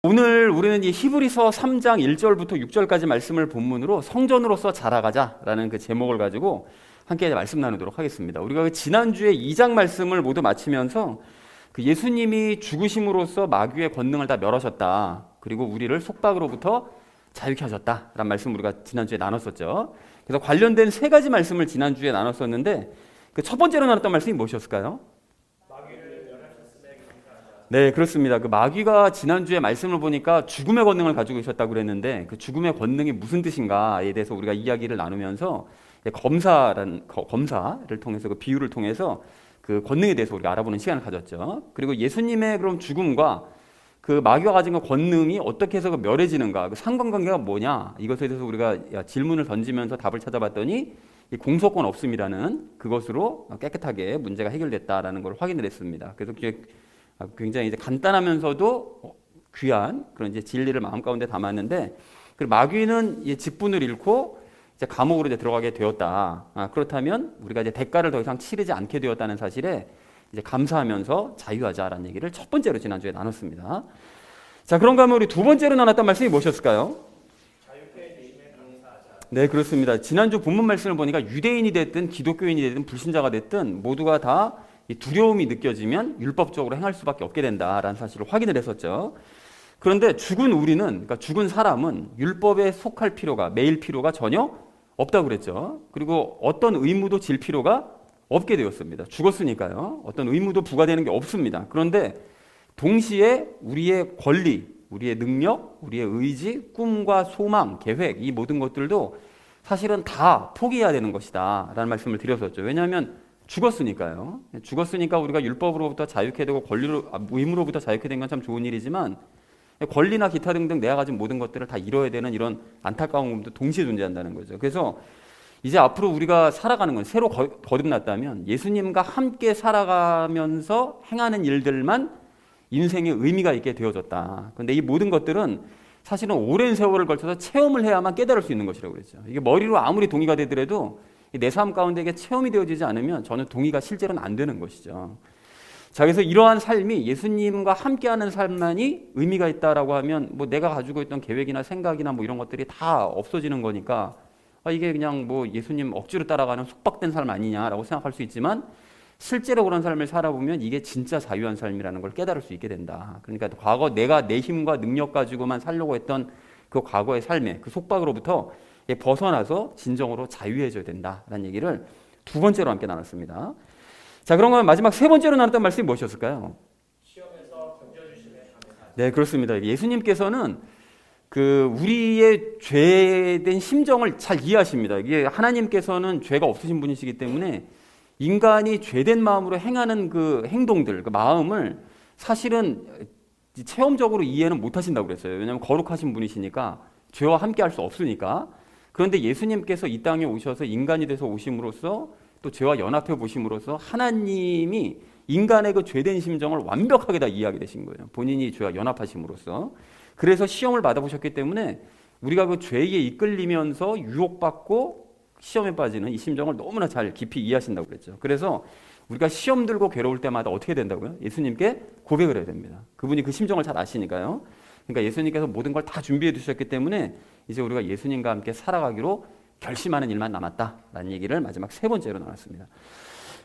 오늘 우리는 이 히브리서 3장 1절부터 6절까지 말씀을 본문으로 성전으로서 자라가자라는 그 제목을 가지고 함께 말씀 나누도록 하겠습니다. 우리가 지난주에 2장 말씀을 모두 마치면서 그 예수님이 죽으심으로써 마귀의 권능을 다 멸하셨다. 그리고 우리를 속박으로부터 자유케 하셨다라는 말씀 우리가 지난주에 나눴었죠. 그래서 관련된 세 가지 말씀을 지난주에 나눴었는데 그 첫 번째로 나눴던 말씀이 무엇이었을까요? 네, 그렇습니다. 그 마귀가 지난주에 말씀을 보니까 죽음의 권능을 가지고 있었다고 그랬는데 그 죽음의 권능이 무슨 뜻인가에 대해서 우리가 이야기를 나누면서 검사를 통해서 그 비유를 통해서 그 권능에 대해서 우리가 알아보는 시간을 가졌죠. 그리고 예수님의 그럼 죽음과 그 마귀가 가진 그 권능이 어떻게 해서 멸해지는가, 그 상관관계가 뭐냐, 이것에 대해서 우리가 질문을 던지면서 답을 찾아봤더니 이 공소권 없음이라는 그것으로 깨끗하게 문제가 해결됐다라는 걸 확인을 했습니다. 그래서 굉장히 이제 간단하면서도 귀한 그런 이제 진리를 마음 가운데 담았는데, 그리고 마귀는 이 직분을 잃고 이제 감옥으로 이제 들어가게 되었다. 그렇다면 우리가 이제 대가를 더 이상 치르지 않게 되었다는 사실에 이제 감사하면서 자유하자라는 얘기를 첫 번째로 지난주에 나눴습니다. 자, 그런가 하면 우리 두 번째로 나눴던 말씀이 무엇이었을까요? 네, 그렇습니다. 지난주 본문 말씀을 보니까 유대인이 됐든 기독교인이 됐든 불신자가 됐든 모두가 다 이 두려움이 느껴지면 율법적으로 행할 수밖에 없게 된다라는 사실을 확인을 했었죠. 그런데 죽은 우리는, 그러니까 죽은 사람은 율법에 속할 필요가, 매일 필요가 전혀 없다고 그랬죠. 그리고 어떤 의무도 질 필요가 없게 되었습니다. 죽었으니까요. 어떤 의무도 부과되는 게 없습니다. 그런데 동시에 우리의 권리, 우리의 능력, 우리의 의지, 꿈과 소망, 계획, 이 모든 것들도 사실은 다 포기해야 되는 것이다 라는 말씀을 드렸었죠. 왜냐하면 죽었으니까요. 죽었으니까 우리가 율법으로부터 자유케 되고 의무로부터 자유케 된 건 참 좋은 일이지만 권리나 기타 등등 내가 가진 모든 것들을 다 잃어야 되는 이런 안타까움도 동시에 존재한다는 거죠. 그래서 이제 앞으로 우리가 살아가는 건 새로 거듭났다면 예수님과 함께 살아가면서 행하는 일들만 인생의 의미가 있게 되어졌다. 그런데 이 모든 것들은 사실은 오랜 세월을 걸쳐서 체험을 해야만 깨달을 수 있는 것이라고 그랬죠. 이게 머리로 아무리 동의가 되더라도 내 삶 가운데 이게 체험이 되어지지 않으면 저는 동의가 실제로는 안 되는 것이죠. 자, 그래서 이러한 삶이 예수님과 함께하는 삶만이 의미가 있다라고 하면 뭐 내가 가지고 있던 계획이나 생각이나 뭐 이런 것들이 다 없어지는 거니까 이게 그냥 뭐 예수님 억지로 따라가는 속박된 삶 아니냐라고 생각할 수 있지만 실제로 그런 삶을 살아보면 이게 진짜 자유한 삶이라는 걸 깨달을 수 있게 된다. 그러니까 과거 내가 내 힘과 능력 가지고만 살려고 했던 그 과거의 삶의 그 속박으로부터 벗어나서 진정으로 자유해져야 된다라는 얘기를 두 번째로 함께 나눴습니다. 자, 그런 건 마지막 세 번째로 나눴던 말씀이 무엇이었을까요? 시험에서 건져주심에 감사하자. 네, 그렇습니다. 예수님께서는 그 우리의 죄된 심정을 잘 이해하십니다. 이게 하나님께서는 죄가 없으신 분이시기 때문에 인간이 죄된 마음으로 행하는 그 행동들, 그 마음을 사실은 체험적으로 이해는 못 하신다고 그랬어요. 왜냐하면 거룩하신 분이시니까 죄와 함께 할 수 없으니까. 그런데 예수님께서 이 땅에 오셔서 인간이 돼서 오심으로써 또 죄와 연합해 보심으로써 하나님이 인간의 그 죄된 심정을 완벽하게 다 이해하게 되신 거예요. 본인이 죄와 연합하심으로써. 그래서 시험을 받아보셨기 때문에 우리가 그 죄에 이끌리면서 유혹받고 시험에 빠지는 이 심정을 너무나 잘 깊이 이해하신다고 그랬죠. 그래서 우리가 시험 들고 괴로울 때마다 어떻게 된다고요? 예수님께 고백을 해야 됩니다. 그분이 그 심정을 잘 아시니까요. 그러니까 예수님께서 모든 걸 다 준비해 두셨기 때문에 이제 우리가 예수님과 함께 살아가기로 결심하는 일만 남았다라는 얘기를 마지막 세 번째로 나눴습니다.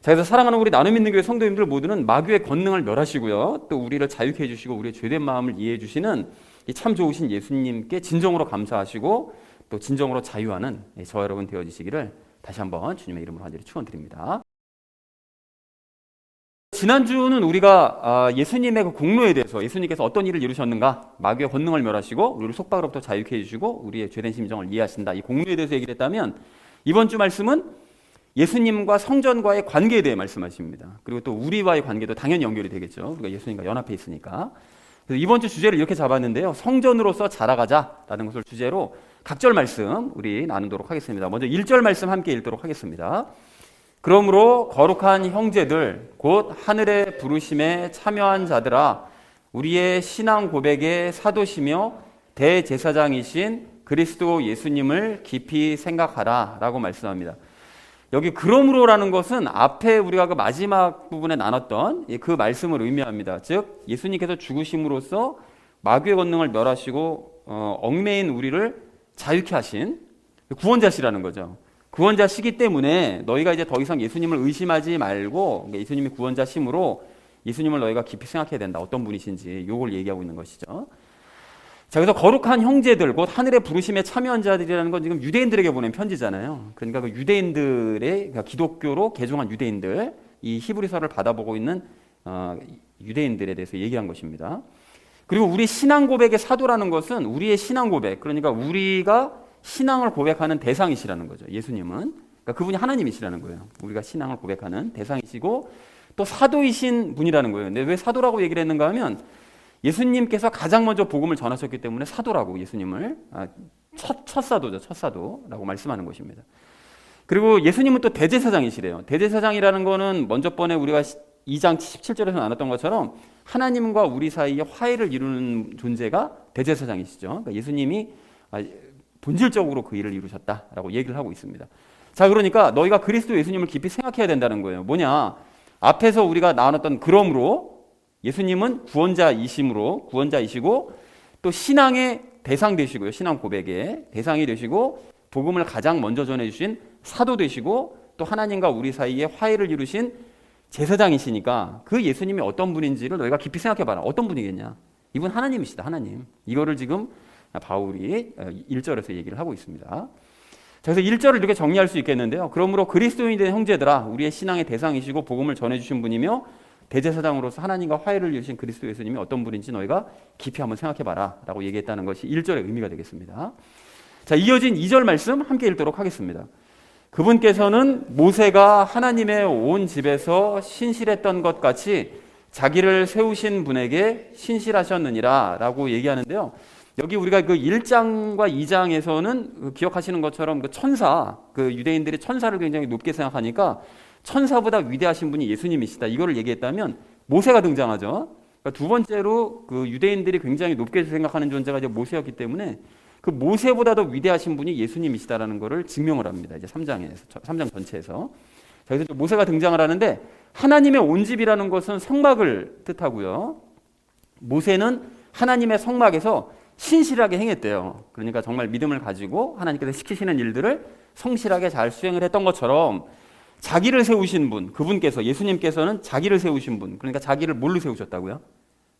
자, 그래서 사랑하는 우리 나눔 있는 교회 성도님들 모두는 마귀의 권능을 멸하시고요, 또 우리를 자유케 해주시고 우리의 죄된 마음을 이해해 주시는 이 참 좋으신 예수님께 진정으로 감사하시고 또 진정으로 자유하는 저와 여러분 되어지시기를 다시 한번 주님의 이름으로 간절히 축원드립니다. 지난주는 우리가 예수님의 그 공로에 대해서 예수님께서 어떤 일을 이루셨는가, 마귀의 권능을 멸하시고 우리를 속박으로부터 자유케 해주시고 우리의 죄된 심정을 이해하신다, 이 공로에 대해서 얘기를 했다면 이번 주 말씀은 예수님과 성전과의 관계에 대해 말씀하십니다. 그리고 또 우리와의 관계도 당연히 연결이 되겠죠. 우리가 예수님과 연합해 있으니까. 그래서 이번 주 주제를 이렇게 잡았는데요, 성전으로서 자라가자라는 것을 주제로 각절 말씀 우리 나누도록 하겠습니다. 먼저 1절 말씀 함께 읽도록 하겠습니다. 그러므로 거룩한 형제들 곧 하늘의 부르심에 참여한 자들아, 우리의 신앙 고백의 사도시며 대제사장이신 그리스도 예수님을 깊이 생각하라 라고 말씀합니다. 여기 그러므로라는 것은 앞에 우리가 그 마지막 부분에 나눴던 그 말씀을 의미합니다. 즉 예수님께서 죽으심으로써 마귀의 권능을 멸하시고 얽매인 우리를 자유케 하신 구원자시라는 거죠. 구원자시기 때문에 너희가 이제 더 이상 예수님을 의심하지 말고 예수님이 구원자심으로 예수님을 너희가 깊이 생각해야 된다. 어떤 분이신지 요걸 얘기하고 있는 것이죠. 자, 그래서 거룩한 형제들, 곧 하늘의 부르심에 참여한 자들이라는 건 지금 유대인들에게 보낸 편지잖아요. 그러니까 그 유대인들의, 그러니까 기독교로 개종한 유대인들, 이 히브리서를 받아보고 있는 유대인들에 대해서 얘기한 것입니다. 그리고 우리 신앙 고백의 사도라는 것은 우리의 신앙 고백, 그러니까 우리가 신앙을 고백하는 대상이시라는 거죠. 예수님은. 그러니까 그분이 하나님이시라는 거예요. 우리가 신앙을 고백하는 대상이시고 또 사도이신 분이라는 거예요. 근데 왜 사도라고 얘기를 했는가 하면 예수님께서 가장 먼저 복음을 전하셨기 때문에 사도라고 예수님을 첫 사도죠. 첫 사도라고 말씀하는 것입니다. 그리고 예수님은 또 대제사장이시래요. 대제사장이라는 거는 먼저 번에 우리가 2장 17절에서 나눴던 것처럼 하나님과 우리 사이에 화해를 이루는 존재가 대제사장이시죠. 그러니까 예수님이 본질적으로 그 일을 이루셨다라고 얘기를 하고 있습니다. 자, 그러니까 너희가 그리스도 예수님을 깊이 생각해야 된다는 거예요. 뭐냐? 앞에서 우리가 나눴던 그러므로 예수님은 구원자이시고 또 신앙의 대상 되시고요. 신앙 고백의 대상이 되시고 복음을 가장 먼저 전해주신 사도 되시고 또 하나님과 우리 사이에 화해를 이루신 제사장이시니까 그 예수님이 어떤 분인지를 너희가 깊이 생각해봐라. 어떤 분이겠냐? 이분 하나님이시다. 하나님. 이거를 지금 바울이 1절에서 얘기를 하고 있습니다. 자, 그래서 1절을 이렇게 정리할 수 있겠는데요. 그러므로 그리스도인이 된 형제들아, 우리의 신앙의 대상이시고 복음을 전해주신 분이며 대제사장으로서 하나님과 화해를 이루신 그리스도 예수님이 어떤 분인지 너희가 깊이 한번 생각해봐라 라고 얘기했다는 것이 1절의 의미가 되겠습니다. 자, 이어진 2절 말씀 함께 읽도록 하겠습니다. 그분께서는 모세가 하나님의 온 집에서 신실했던 것 같이 자기를 세우신 분에게 신실하셨느니라 라고 얘기하는데요. 여기 우리가 그 1장과 2장에서는 기억하시는 것처럼 그 천사, 그 유대인들이 천사를 굉장히 높게 생각하니까 천사보다 위대하신 분이 예수님이시다. 이거를 얘기했다면 모세가 등장하죠. 그러니까 두 번째로 그 유대인들이 굉장히 높게 생각하는 존재가 이제 모세였기 때문에 그 모세보다도 위대하신 분이 예수님이시다라는 것을 증명을 합니다. 이제 3장 전체에서. 자, 그래서 모세가 등장을 하는데 하나님의 온 집이라는 것은 성막을 뜻하고요. 모세는 하나님의 성막에서 신실하게 행했대요. 그러니까 정말 믿음을 가지고 하나님께서 시키시는 일들을 성실하게 잘 수행을 했던 것처럼 자기를 세우신 분, 그분께서 예수님께서는 자기를 세우신 분, 그러니까 자기를 뭘로 세우셨다고요?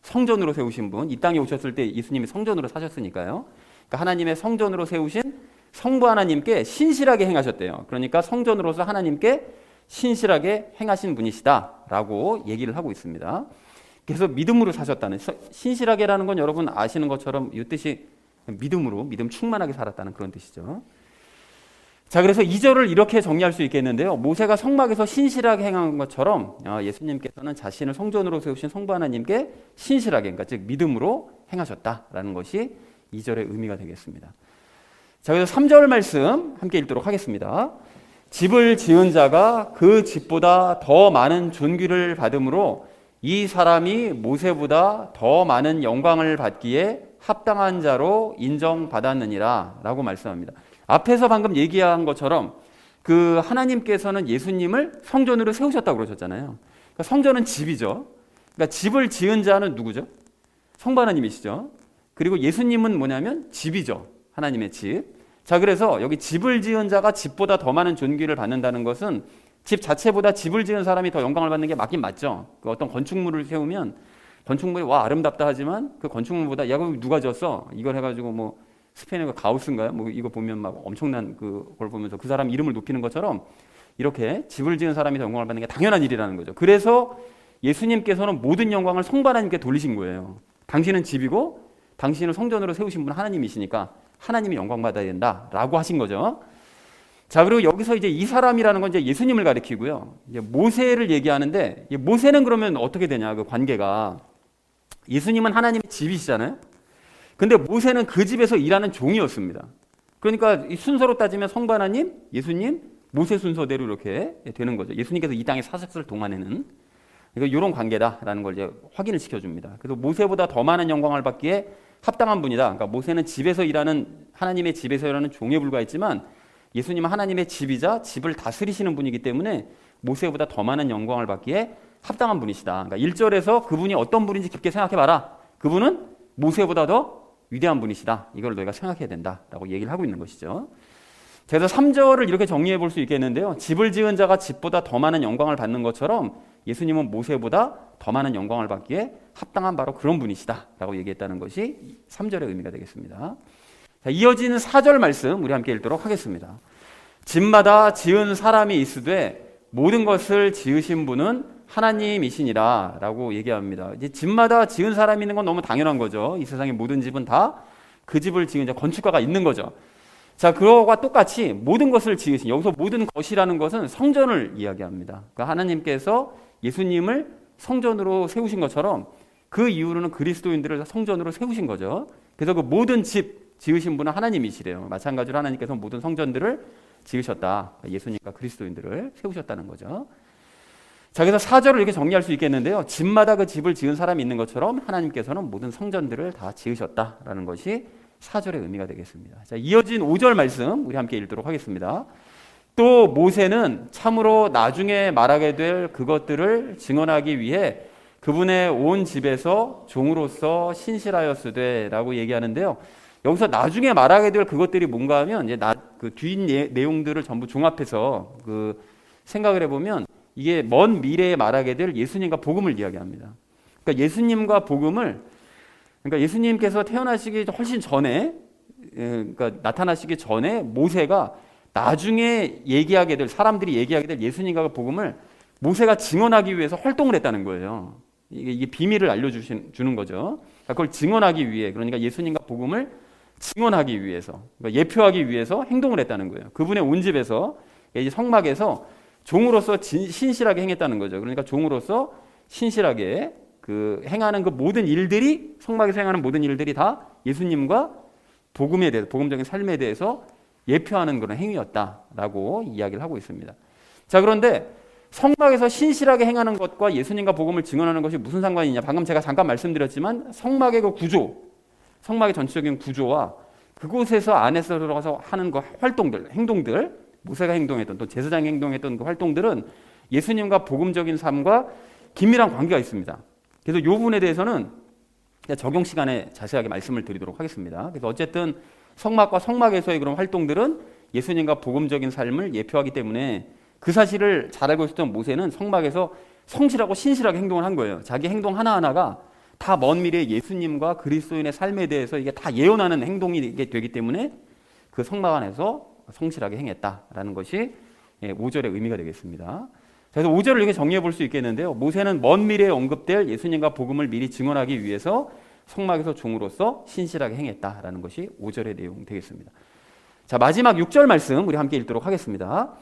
성전으로 세우신 분. 이 땅에 오셨을 때 예수님이 성전으로 사셨으니까요. 그러니까 하나님의 성전으로 세우신 성부 하나님께 신실하게 행하셨대요. 그러니까 성전으로서 하나님께 신실하게 행하신 분이시다라고 얘기를 하고 있습니다. 그래서 믿음으로 사셨다는, 신실하게라는 건 여러분 아시는 것처럼 이 뜻이 믿음으로, 믿음 충만하게 살았다는 그런 뜻이죠. 자, 그래서 2절을 이렇게 정리할 수 있겠는데요. 모세가 성막에서 신실하게 행한 것처럼 예수님께서는 자신을 성전으로 세우신 성부 하나님께 신실하게, 그러니까 즉 믿음으로 행하셨다라는 것이 2절의 의미가 되겠습니다. 자, 그래서 3절 말씀 함께 읽도록 하겠습니다. 집을 지은 자가 그 집보다 더 많은 존귀를 받음으로 이 사람이 모세보다 더 많은 영광을 받기에 합당한 자로 인정받았느니라 라고 말씀합니다. 앞에서 방금 얘기한 것처럼 그 하나님께서는 예수님을 성전으로 세우셨다고 그러셨잖아요. 그러니까 성전은 집이죠. 그러니까 집을 지은 자는 누구죠? 성부 하나님이시죠. 그리고 예수님은 뭐냐면 집이죠. 하나님의 집. 자, 그래서 여기 집을 지은 자가 집보다 더 많은 존귀를 받는다는 것은 집 자체보다 집을 지은 사람이 더 영광을 받는 게 맞긴 맞죠. 그 어떤 건축물을 세우면 건축물이 와 아름답다 하지만 그 건축물보다 야 그거 누가 지었어? 이걸 해가지고 뭐 스페인의 그 가우스인가요? 뭐 이거 보면 막 엄청난 그걸 보면서 그 사람 이름을 높이는 것처럼 이렇게 집을 지은 사람이 더 영광을 받는 게 당연한 일이라는 거죠. 그래서 예수님께서는 모든 영광을 성부 하나님께 돌리신 거예요. 당신은 집이고 당신을 성전으로 세우신 분은 하나님이시니까 하나님이 영광 받아야 된다라고 하신 거죠. 자, 그리고 여기서 이제 이 사람이라는 건 이제 예수님을 가리키고요. 이제 모세를 얘기하는데 모세는 그러면 어떻게 되냐? 그 관계가 예수님은 하나님의 집이시잖아요. 근데 모세는 그 집에서 일하는 종이었습니다. 그러니까 이 순서로 따지면 성부 하나님, 예수님, 모세 순서대로 이렇게 되는 거죠. 예수님께서 이 땅에 사셨을 동안에는 이런 관계다라는 걸 이제 확인을 시켜줍니다. 그래서 모세보다 더 많은 영광을 받기에 합당한 분이다. 그러니까 모세는 집에서 일하는 하나님의 집에서 일하는 종에 불과했지만 예수님은 하나님의 집이자 집을 다스리시는 분이기 때문에 모세보다 더 많은 영광을 받기에 합당한 분이시다. 그러니까 1절에서 그분이 어떤 분인지 깊게 생각해봐라. 그분은 모세보다 더 위대한 분이시다. 이걸 너희가 생각해야 된다라고 얘기를 하고 있는 것이죠. 그래서 3절을 이렇게 정리해 볼 수 있겠는데요. 집을 지은 자가 집보다 더 많은 영광을 받는 것처럼 예수님은 모세보다 더 많은 영광을 받기에 합당한 바로 그런 분이시다라고 얘기했다는 것이 3절의 의미가 되겠습니다. 자, 이어지는 4절 말씀 우리 함께 읽도록 하겠습니다. 집마다 지은 사람이 있으되 모든 것을 지으신 분은 하나님이시니라 라고 얘기합니다. 이제 집마다 지은 사람이 있는 건 너무 당연한 거죠. 이 세상의 모든 집은 다 그 집을 지은 자, 건축가가 있는 거죠. 자, 그거와 똑같이 모든 것을 지으신, 여기서 모든 것이라는 것은 성전을 이야기합니다. 그러니까 하나님께서 예수님을 성전으로 세우신 것처럼 그 이후로는 그리스도인들을 성전으로 세우신 거죠. 그래서 그 모든 집 지으신 분은 하나님이시래요. 마찬가지로 하나님께서 모든 성전들을 지으셨다. 예수님과 그리스도인들을 세우셨다는 거죠. 자, 그래서 4절을 이렇게 정리할 수 있겠는데요. 집마다 그 집을 지은 사람이 있는 것처럼 하나님께서는 모든 성전들을 다 지으셨다라는 것이 4절의 의미가 되겠습니다. 자, 이어진 5절 말씀 우리 함께 읽도록 하겠습니다. 또 모세는 참으로 나중에 말하게 될 그것들을 증언하기 위해 그분의 온 집에서 종으로서 신실하였으되 라고 얘기하는데요. 여기서 나중에 말하게 될 그것들이 뭔가 하면 이제 그 뒤 내용들을 전부 종합해서 그 생각을 해보면 이게 먼 미래에 말하게 될 예수님과 복음을 이야기합니다. 그러니까 예수님과 복음을, 그러니까 예수님께서 태어나시기 훨씬 전에, 그러니까 나타나시기 전에 모세가 나중에 얘기하게 될, 사람들이 얘기하게 될 예수님과 복음을 모세가 증언하기 위해서 활동을 했다는 거예요. 이게 비밀을 알려주는 거죠. 그러니까 그걸 증언하기 위해, 그러니까 예수님과 복음을 증언하기 위해서, 그러니까 예표하기 위해서 행동을 했다는 거예요. 그분의 온 집에서, 이제 성막에서 종으로서 신실하게 행했다는 거죠. 그러니까 종으로서 신실하게 그 행하는 그 모든 일들이, 성막에서 행하는 모든 일들이 다 예수님과 복음에 대해서, 복음적인 삶에 대해서 예표하는 그런 행위였다라고 이야기를 하고 있습니다. 자, 그런데 성막에서 신실하게 행하는 것과 예수님과 복음을 증언하는 것이 무슨 상관이 있냐? 방금 제가 잠깐 말씀드렸지만 성막의 그 구조, 성막의 전체적인 구조와 그곳에서 안에서 들어가서 하는 그 활동들, 행동들, 모세가 행동했던, 또 제사장이 행동했던 그 활동들은 예수님과 복음적인 삶과 긴밀한 관계가 있습니다. 그래서 이 부분에 대해서는 적용 시간에 자세하게 말씀을 드리도록 하겠습니다. 그래서 어쨌든 성막과 성막에서의 그런 활동들은 예수님과 복음적인 삶을 예표하기 때문에 그 사실을 잘 알고 있었던 모세는 성막에서 성실하고 신실하게 행동을 한 거예요. 자기 행동 하나하나가 다 먼 미래의 예수님과 그리스도인의 삶에 대해서 이게 다 예언하는 행동이 되기 때문에 그 성막 안에서 성실하게 행했다라는 것이 5절의 의미가 되겠습니다. 그래서 5절을 이렇게 정리해 볼 수 있겠는데요. 모세는 먼 미래에 언급될 예수님과 복음을 미리 증언하기 위해서 성막에서 종으로서 신실하게 행했다라는 것이 5절의 내용 되겠습니다. 자, 마지막 6절 말씀 우리 함께 읽도록 하겠습니다.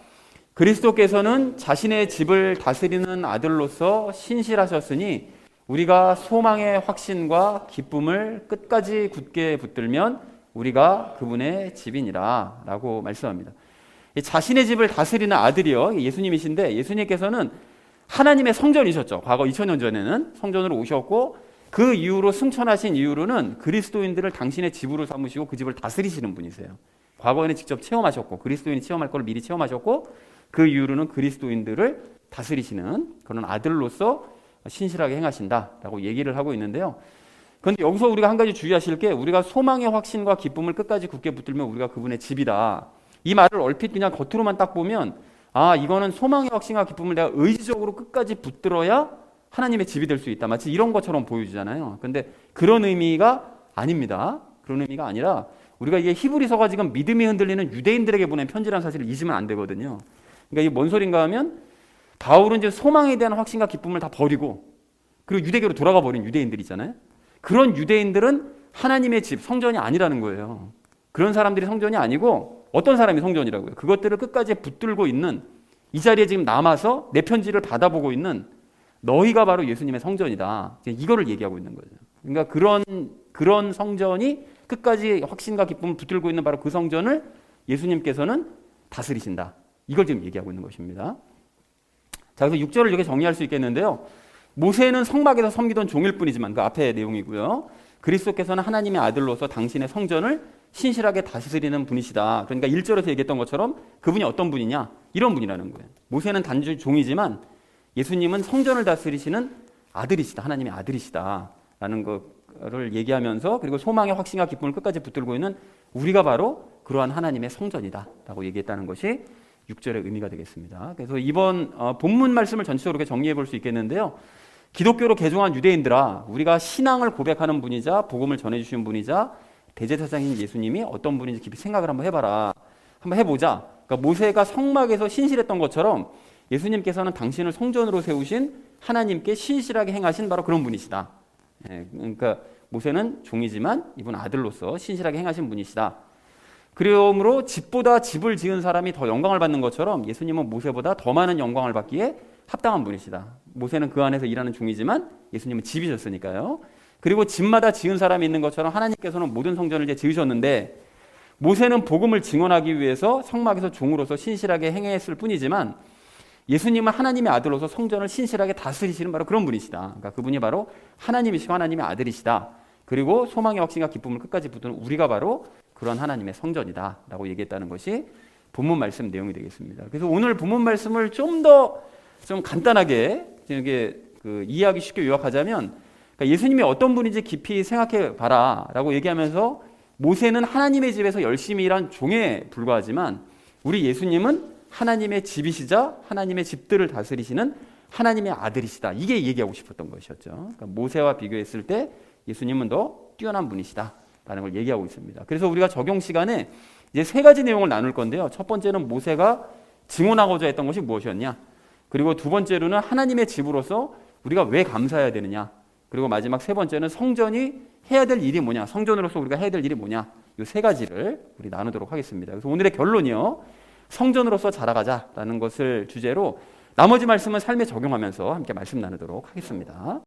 그리스도께서는 자신의 집을 다스리는 아들로서 신실하셨으니 우리가 소망의 확신과 기쁨을 끝까지 굳게 붙들면 우리가 그분의 집이니라 라고 말씀합니다. 자신의 집을 다스리는 아들이요, 예수님이신데 예수님께서는 하나님의 성전이셨죠. 과거 2000년 전에는 성전으로 오셨고 그 이후로 승천하신 이후로는 그리스도인들을 당신의 집으로 삼으시고 그 집을 다스리시는 분이세요. 과거에는 직접 체험하셨고 그리스도인이 체험할 걸 미리 체험하셨고 그 이후로는 그리스도인들을 다스리시는 그런 아들로서 신실하게 행하신다라고 얘기를 하고 있는데요. 그런데 여기서 우리가 한 가지 주의하실 게, 우리가 소망의 확신과 기쁨을 끝까지 굳게 붙들면 우리가 그분의 집이다. 이 말을 얼핏 그냥 겉으로만 딱 보면 아, 이거는 소망의 확신과 기쁨을 내가 의지적으로 끝까지 붙들어야 하나님의 집이 될 수 있다. 마치 이런 것처럼 보여주잖아요. 그런데 그런 의미가 아닙니다. 그런 의미가 아니라 우리가 이게 히브리서가 지금 믿음이 흔들리는 유대인들에게 보낸 편지라는 사실을 잊으면 안 되거든요. 그러니까 이게 뭔 소린가 하면 바울은 이제 소망에 대한 확신과 기쁨을 다 버리고 그리고 유대교로 돌아가 버린 유대인들이잖아요. 그런 유대인들은 하나님의 집, 성전이 아니라는 거예요. 그런 사람들이 성전이 아니고 어떤 사람이 성전이라고요? 그것들을 끝까지 붙들고 있는, 이 자리에 지금 남아서 내 편지를 받아보고 있는 너희가 바로 예수님의 성전이다. 이거를 얘기하고 있는 거죠. 그러니까 그런 성전이 끝까지 확신과 기쁨을 붙들고 있는 바로 그 성전을 예수님께서는 다스리신다. 이걸 지금 얘기하고 있는 것입니다. 자, 그래서 6절을 이렇게 정리할 수 있겠는데요. 모세는 성막에서 섬기던 종일 뿐이지만, 그 앞에 내용이고요. 그리스도께서는 하나님의 아들로서 당신의 성전을 신실하게 다스리는 분이시다. 그러니까 1절에서 얘기했던 것처럼 그분이 어떤 분이냐? 이런 분이라는 거예요. 모세는 단지 종이지만 예수님은 성전을 다스리시는 아들이시다. 하나님의 아들이시다. 라는 거를 얘기하면서 그리고 소망의 확신과 기쁨을 끝까지 붙들고 있는 우리가 바로 그러한 하나님의 성전이다라고 얘기했다는 것이 6절의 의미가 되겠습니다. 그래서 이번 본문 말씀을 전체적으로 이렇게 정리해 볼 수 있겠는데요. 기독교로 개종한 유대인들아, 우리가 신앙을 고백하는 분이자 복음을 전해주시는 분이자 대제사장인 예수님이 어떤 분인지 깊이 생각을 한번 해봐라. 한번 해보자. 그러니까 모세가 성막에서 신실했던 것처럼 예수님께서는 당신을 성전으로 세우신 하나님께 신실하게 행하신 바로 그런 분이시다. 그러니까 모세는 종이지만 이분 아들로서 신실하게 행하신 분이시다. 그러므로 집보다 집을 지은 사람이 더 영광을 받는 것처럼 예수님은 모세보다 더 많은 영광을 받기에 합당한 분이시다. 모세는 그 안에서 일하는 종이지만 예수님은 집이셨으니까요. 그리고 집마다 지은 사람이 있는 것처럼 하나님께서는 모든 성전을 이제 지으셨는데 모세는 복음을 증언하기 위해서 성막에서 종으로서 신실하게 행했을 뿐이지만 예수님은 하나님의 아들로서 성전을 신실하게 다스리시는 바로 그런 분이시다. 그러니까 그분이 바로 하나님이시고 하나님의 아들이시다. 그리고 소망의 확신과 기쁨을 끝까지 붙드는 우리가 바로 그런 하나님의 성전이다 라고 얘기했다는 것이 본문 말씀 내용이 되겠습니다. 그래서 오늘 본문 말씀을 좀 간단하게 이게 이해하기 쉽게 요약하자면 그러니까 예수님이 어떤 분인지 깊이 생각해 봐라 라고 얘기하면서 모세는 하나님의 집에서 열심히 일한 종에 불과하지만 우리 예수님은 하나님의 집이시자 하나님의 집들을 다스리시는 하나님의 아들이시다. 이게 얘기하고 싶었던 것이었죠. 그러니까 모세와 비교했을 때 예수님은 더 뛰어난 분이시다 라는 걸 얘기하고 있습니다. 그래서 우리가 적용 시간에 이제 세 가지 내용을 나눌 건데요. 첫 번째는 모세가 증언하고자 했던 것이 무엇이었냐. 그리고 두 번째로는 하나님의 집으로서 우리가 왜 감사해야 되느냐. 그리고 마지막 세 번째는 성전이 해야 될 일이 뭐냐. 성전으로서 우리가 해야 될 일이 뭐냐. 이 세 가지를 우리 나누도록 하겠습니다. 그래서 오늘의 결론이요. 성전으로서 자라가자라는 것을 주제로 나머지 말씀은 삶에 적용하면서 함께 말씀 나누도록 하겠습니다.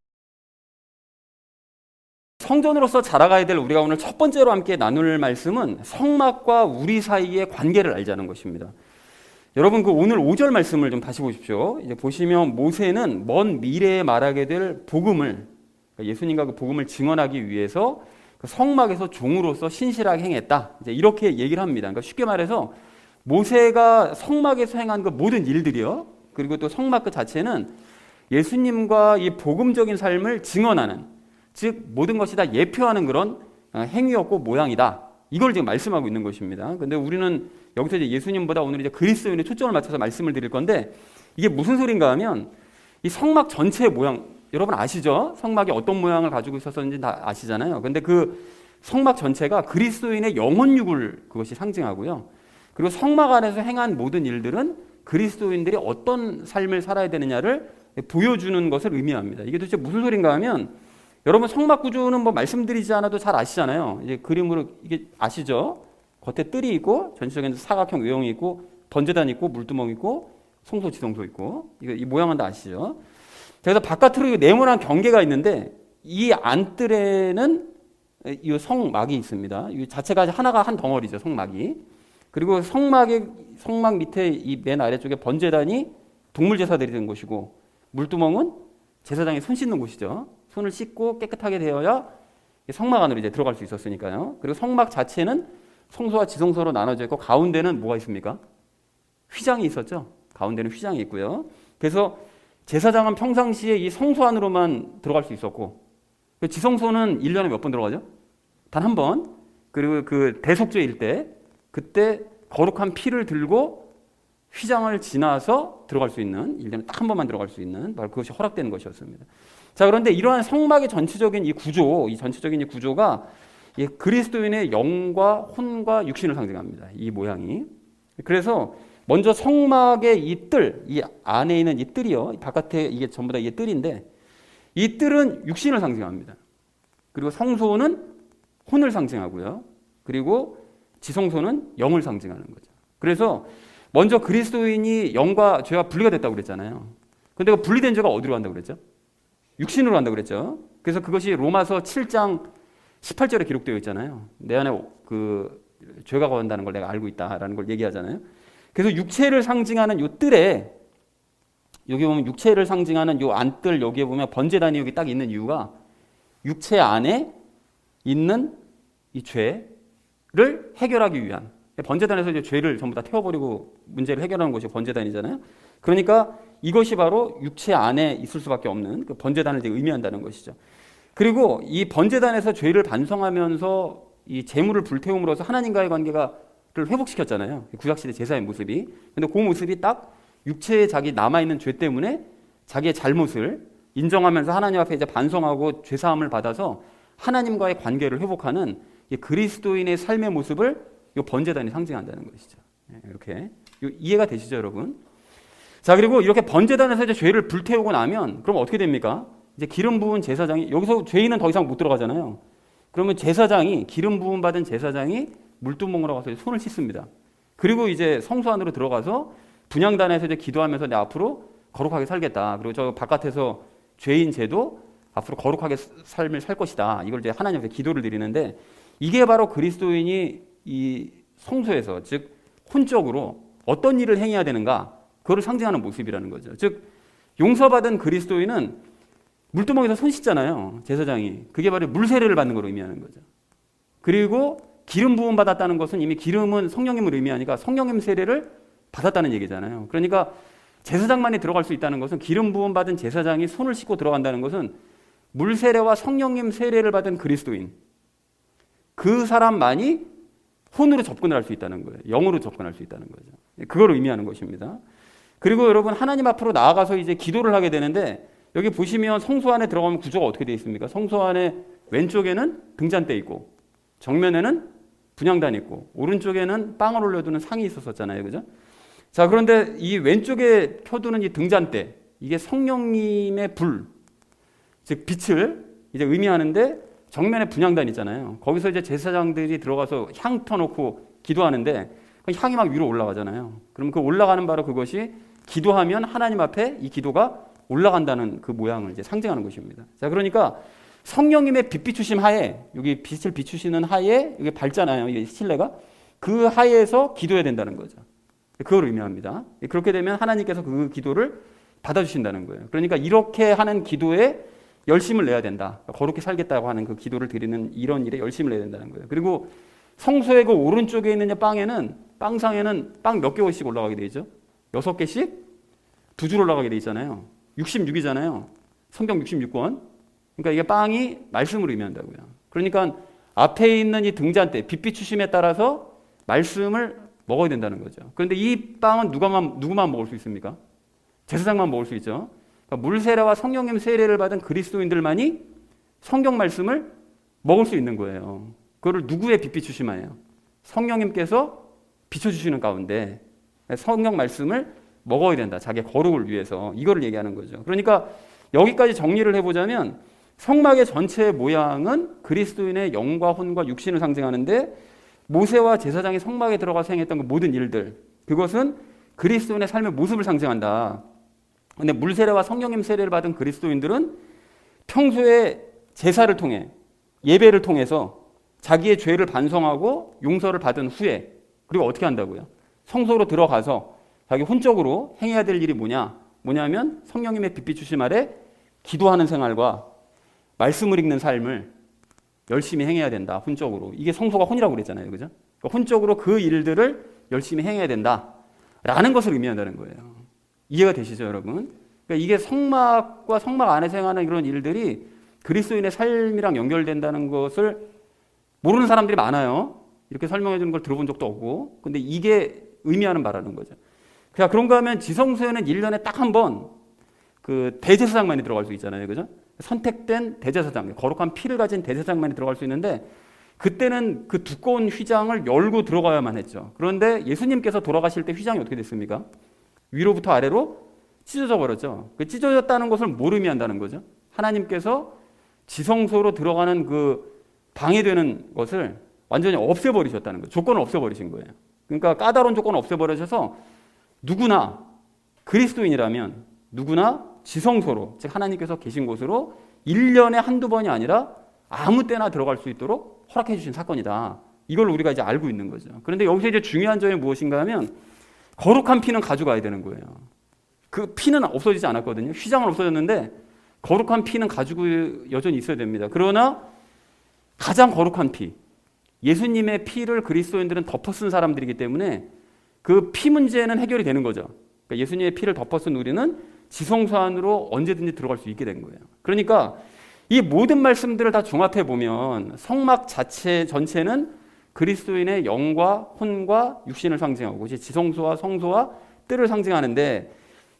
성전으로서 자라가야 될 우리가 오늘 첫 번째로 함께 나눌 말씀은 성막과 우리 사이의 관계를 알자는 것입니다. 여러분 오늘 5절 말씀을 좀 다시 보십시오. 이제 보시면 모세는 먼 미래에 말하게 될 복음을 그러니까 예수님과 그 복음을 증언하기 위해서 그 성막에서 종으로서 신실하게 행했다. 이제 이렇게 얘기를 합니다. 그러니까 쉽게 말해서 모세가 성막에서 행한 그 모든 일들이요. 그리고 또 성막 그 자체는 예수님과 이 복음적인 삶을 증언하는 즉 모든 것이 다 예표하는 그런 행위였고 모양이다. 이걸 지금 말씀하고 있는 것입니다. 근데 우리는 여기서 이제 예수님보다 오늘 이제 그리스도인의 초점을 맞춰서 말씀을 드릴 건데 이게 무슨 소린가 하면 이 성막 전체의 모양 여러분 아시죠? 성막이 어떤 모양을 가지고 있었는지 다 아시잖아요. 근데 그 성막 전체가 그리스도인의 영혼육을 그것이 상징하고요. 그리고 성막 안에서 행한 모든 일들은 그리스도인들이 어떤 삶을 살아야 되느냐를 보여주는 것을 의미합니다. 이게 도대체 무슨 소린가 하면 여러분 성막 구조는 뭐 말씀드리지 않아도 잘 아시잖아요. 이제 그림으로 이게 아시죠? 겉에 뜰이 있고 전체적인 사각형 외형이 있고 번제단 있고 물두멍 있고 성소 지성소 있고 이 모양은 다 아시죠? 그래서 바깥으로 네모난 경계가 있는데 이 안뜰에는 이 성막이 있습니다. 이 자체가 하나가 한 덩어리죠. 성막이. 그리고 성막 밑에 이 맨 아래쪽에 번제단이 동물 제사들이 된 곳이고 물두멍은 제사장이 손 씻는 곳이죠. 손을 씻고 깨끗하게 되어야 성막 안으로 이제 들어갈 수 있었으니까요. 그리고 성막 자체는 성소와 지성소로 나눠져 있고 가운데는 뭐가 있습니까? 휘장이 있었죠. 가운데는 휘장이 있고요. 그래서 제사장은 평상시에 이 성소 안으로만 들어갈 수 있었고 지성소는 1년에 몇 번 들어가죠? 단 한 번. 그리고 그 대속죄일 때 그때 거룩한 피를 들고 휘장을 지나서 들어갈 수 있는 1년에 딱 한 번만 들어갈 수 있는 바로 그것이 허락되는 것이었습니다. 자, 그런데 이러한 성막의 전체적인 이 구조, 이 전체적인 이 구조가 이 그리스도인의 영과 혼과 육신을 상징합니다. 이 모양이. 그래서 먼저 성막의 이 뜰, 이 안에 있는 이 뜰이요. 바깥에 이게 전부 다 이게 뜰인데 이 뜰은 육신을 상징합니다. 그리고 성소는 혼을 상징하고요. 그리고 지성소는 영을 상징하는 거죠. 그래서 먼저 그리스도인이 영과 죄와 분리가 됐다고 그랬잖아요. 근데 그 분리된 죄가 어디로 간다고 그랬죠? 육신으로 간다고 그랬죠. 그래서 그것이 로마서 7장 18절에 기록되어 있잖아요. 내 안에 그 죄가 거한다는 걸 내가 알고 있다라는 걸 얘기하잖아요. 그래서 육체를 상징하는 요 뜰에 여기 보면 육체를 상징하는 요 안뜰 여기에 보면 번제단이 여기 딱 있는 이유가 육체 안에 있는 이 죄를 해결하기 위한 번제단에서 이제 죄를 전부 다 태워버리고 문제를 해결하는 것이 번제단이잖아요. 그러니까 이것이 바로 육체 안에 있을 수밖에 없는 그 번제단을 의미한다는 것이죠. 그리고 이 번제단에서 죄를 반성하면서 이 제물을 불태움으로써 하나님과의 관계를 회복시켰잖아요. 구약시대 제사의 모습이. 근데 그 모습이 딱 육체에 자기 남아있는 죄 때문에 자기의 잘못을 인정하면서 하나님 앞에 이제 반성하고 죄사함을 받아서 하나님과의 관계를 회복하는 이 그리스도인의 삶의 모습을 이 번제단이 상징한다는 것이죠. 이렇게 이해가 되시죠, 여러분? 자, 그리고 이렇게 번제단에서 이제 죄를 불태우고 나면 그럼 어떻게 됩니까? 이제 기름 부은 제사장이 여기서 죄인은 더 이상 못 들어가잖아요. 그러면 제사장이 기름 부음 받은 제사장이 물두멍으로 가서 손을 씻습니다. 그리고 이제 성소 안으로 들어가서 분향단에서 이제 기도하면서 내 앞으로 거룩하게 살겠다. 그리고 저 바깥에서 죄인 쟤도 앞으로 거룩하게 삶을 살 것이다. 이걸 이제 하나님 앞에 기도를 드리는데 이게 바로 그리스도인이 이 성소에서 즉 혼적으로 어떤 일을 행해야 되는가 그거를 상징하는 모습이라는 거죠. 즉 용서받은 그리스도인은 물두멍에서 손 씻잖아요. 제사장이. 그게 바로 물 세례를 받는 걸 의미하는 거죠. 그리고 기름 부음 받았다는 것은 이미 기름은 성령님을 의미하니까 성령님 세례를 받았다는 얘기잖아요. 그러니까 제사장만이 들어갈 수 있다는 것은 기름 부음 받은 제사장이 손을 씻고 들어간다는 것은 물 세례와 성령님 세례를 받은 그리스도인 그 사람만이 혼으로 접근을 할 수 있다는 거예요. 영으로 접근할 수 있다는 거죠. 그걸 의미하는 것입니다. 그리고 여러분 하나님 앞으로 나아가서 이제 기도를 하게 되는데 여기 보시면 성소 안에 들어가면 구조가 어떻게 되어 있습니까? 성소 안에 왼쪽에는 등잔대 있고 정면에는 분향단 있고 오른쪽에는 빵을 올려두는 상이 있었잖아요. 그죠? 자, 그런데 이 왼쪽에 켜두는 이 등잔대 이게 성령님의 불, 즉 빛을 이제 의미하는데 정면에 분향단 있잖아요. 거기서 이제 제사장들이 들어가서 향 펴놓고 기도하는데 그 향이 막 위로 올라가잖아요. 그럼 그 올라가는 바로 그것이 기도하면 하나님 앞에 이 기도가 올라간다는 그 모양을 이제 상징하는 것입니다. 자, 그러니까 성령님의 빛 비추심 하에 여기 빛을 비추시는 하에 여기 밝잖아요. 이게 실내가 그 하에서 기도해야 된다는 거죠. 그걸 의미합니다. 그렇게 되면 하나님께서 그 기도를 받아주신다는 거예요. 그러니까 이렇게 하는 기도에 열심을 내야 된다. 거룩히 살겠다고 하는 그 기도를 드리는 이런 일에 열심을 내야 된다는 거예요. 그리고 성소의 그 오른쪽에 있는 빵에는 빵상에는 빵 몇 개월씩 올라가게 돼 있죠? 6개씩 2줄 올라가게 돼 있잖아요. 66이잖아요. 성경 66권. 그러니까 이게 빵이 말씀을 의미한다고요. 그러니까 앞에 있는 이 등잔대, 빛 비추심에 따라서 말씀을 먹어야 된다는 거죠. 그런데 이 빵은 누구만 먹을 수 있습니까? 제사장만 먹을 수 있죠. 그러니까 물 세례와 성령님 세례를 받은 그리스도인들만이 성경 말씀을 먹을 수 있는 거예요. 그거를 누구의 빛 비추심하예요? 성령님께서 비춰주시는 가운데 성경 말씀을 먹어야 된다. 자기의 거룩을 위해서. 이거를 얘기하는 거죠. 그러니까 여기까지 정리를 해보자면 성막의 전체의 모양은 그리스도인의 영과 혼과 육신을 상징하는데 모세와 제사장이 성막에 들어가서 행했던 그 모든 일들 그것은 그리스도인의 삶의 모습을 상징한다. 근데 물세례와 성령님 세례를 받은 그리스도인들은 평소에 제사를 통해 예배를 통해서 자기의 죄를 반성하고 용서를 받은 후에 그리고 어떻게 한다고요? 성소로 들어가서 자기 혼적으로 행해야 될 일이 뭐냐면 성령님의 빛 비추심 아래 기도하는 생활과 말씀을 읽는 삶을 열심히 행해야 된다. 혼적으로. 이게 성소가 혼이라고 그랬잖아요. 그죠? 그러니까 혼적으로 그 일들을 열심히 행해야 된다라는 것을 의미한다는 거예요. 이해가 되시죠, 여러분? 그러니까 이게 성막과 성막 안에서 행하는 이런 일들이 그리스도인의 삶이랑 연결된다는 것을 모르는 사람들이 많아요. 이렇게 설명해 주는 걸 들어본 적도 없고. 근데 이게 의미하는 바라는 거죠. 그냥 그런가 하면 지성소에는 1년에 딱 한 번 그 대제사장만이 들어갈 수 있잖아요. 그죠? 선택된 대제사장, 거룩한 피를 가진 대제사장만이 들어갈 수 있는데 그때는 그 두꺼운 휘장을 열고 들어가야만 했죠. 그런데 예수님께서 돌아가실 때 휘장이 어떻게 됐습니까? 위로부터 아래로 찢어져 버렸죠. 그 찢어졌다는 것을 뭘 의미한다는 거죠? 하나님께서 지성소로 들어가는 그 방해되는 것을 완전히 없애버리셨다는 거예요. 조건을 없애버리신 거예요. 그러니까 까다로운 조건을 없애버리셔서 누구나 그리스도인이라면 누구나 지성소로, 즉 하나님께서 계신 곳으로 1년에 한두 번이 아니라 아무 때나 들어갈 수 있도록 허락해 주신 사건이다. 이걸 우리가 이제 알고 있는 거죠. 그런데 여기서 이제 중요한 점이 무엇인가 하면 거룩한 피는 가져가야 되는 거예요. 그 피는 없어지지 않았거든요. 휘장은 없어졌는데 거룩한 피는 가지고 여전히 있어야 됩니다. 그러나 가장 거룩한 피, 예수님의 피를 그리스도인들은 덮어 쓴 사람들이기 때문에 그 피 문제는 해결이 되는 거죠. 그러니까 예수님의 피를 덮어 쓴 우리는 지성소 안으로 언제든지 들어갈 수 있게 된 거예요. 그러니까 이 모든 말씀들을 다 종합해 보면 성막 자체 전체는 그리스도인의 영과 혼과 육신을 상징하고 이제 지성소와 성소와 뜰을 상징하는데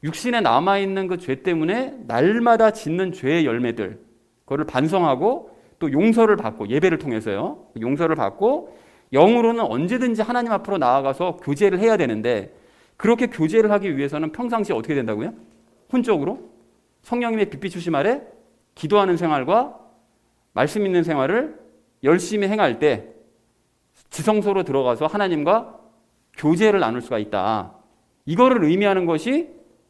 육신에 남아있는 그 죄 때문에 날마다 짓는 죄의 열매들 그거를 반성하고 또 용서를 받고 예배를 통해서요. 용서를 받고 영으로는 언제든지 하나님 앞으로 나아가서 교제를 해야 되는데 그렇게 교제를 하기 위해서는 평상시에 어떻게 된다고요? 혼적으로 성령님의 빛 비추심 아래 기도하는 생활과 말씀 있는 생활을 열심히 행할 때 지성소로 들어가서 하나님과 교제를 나눌 수가 있다. 이거를 의미하는 것이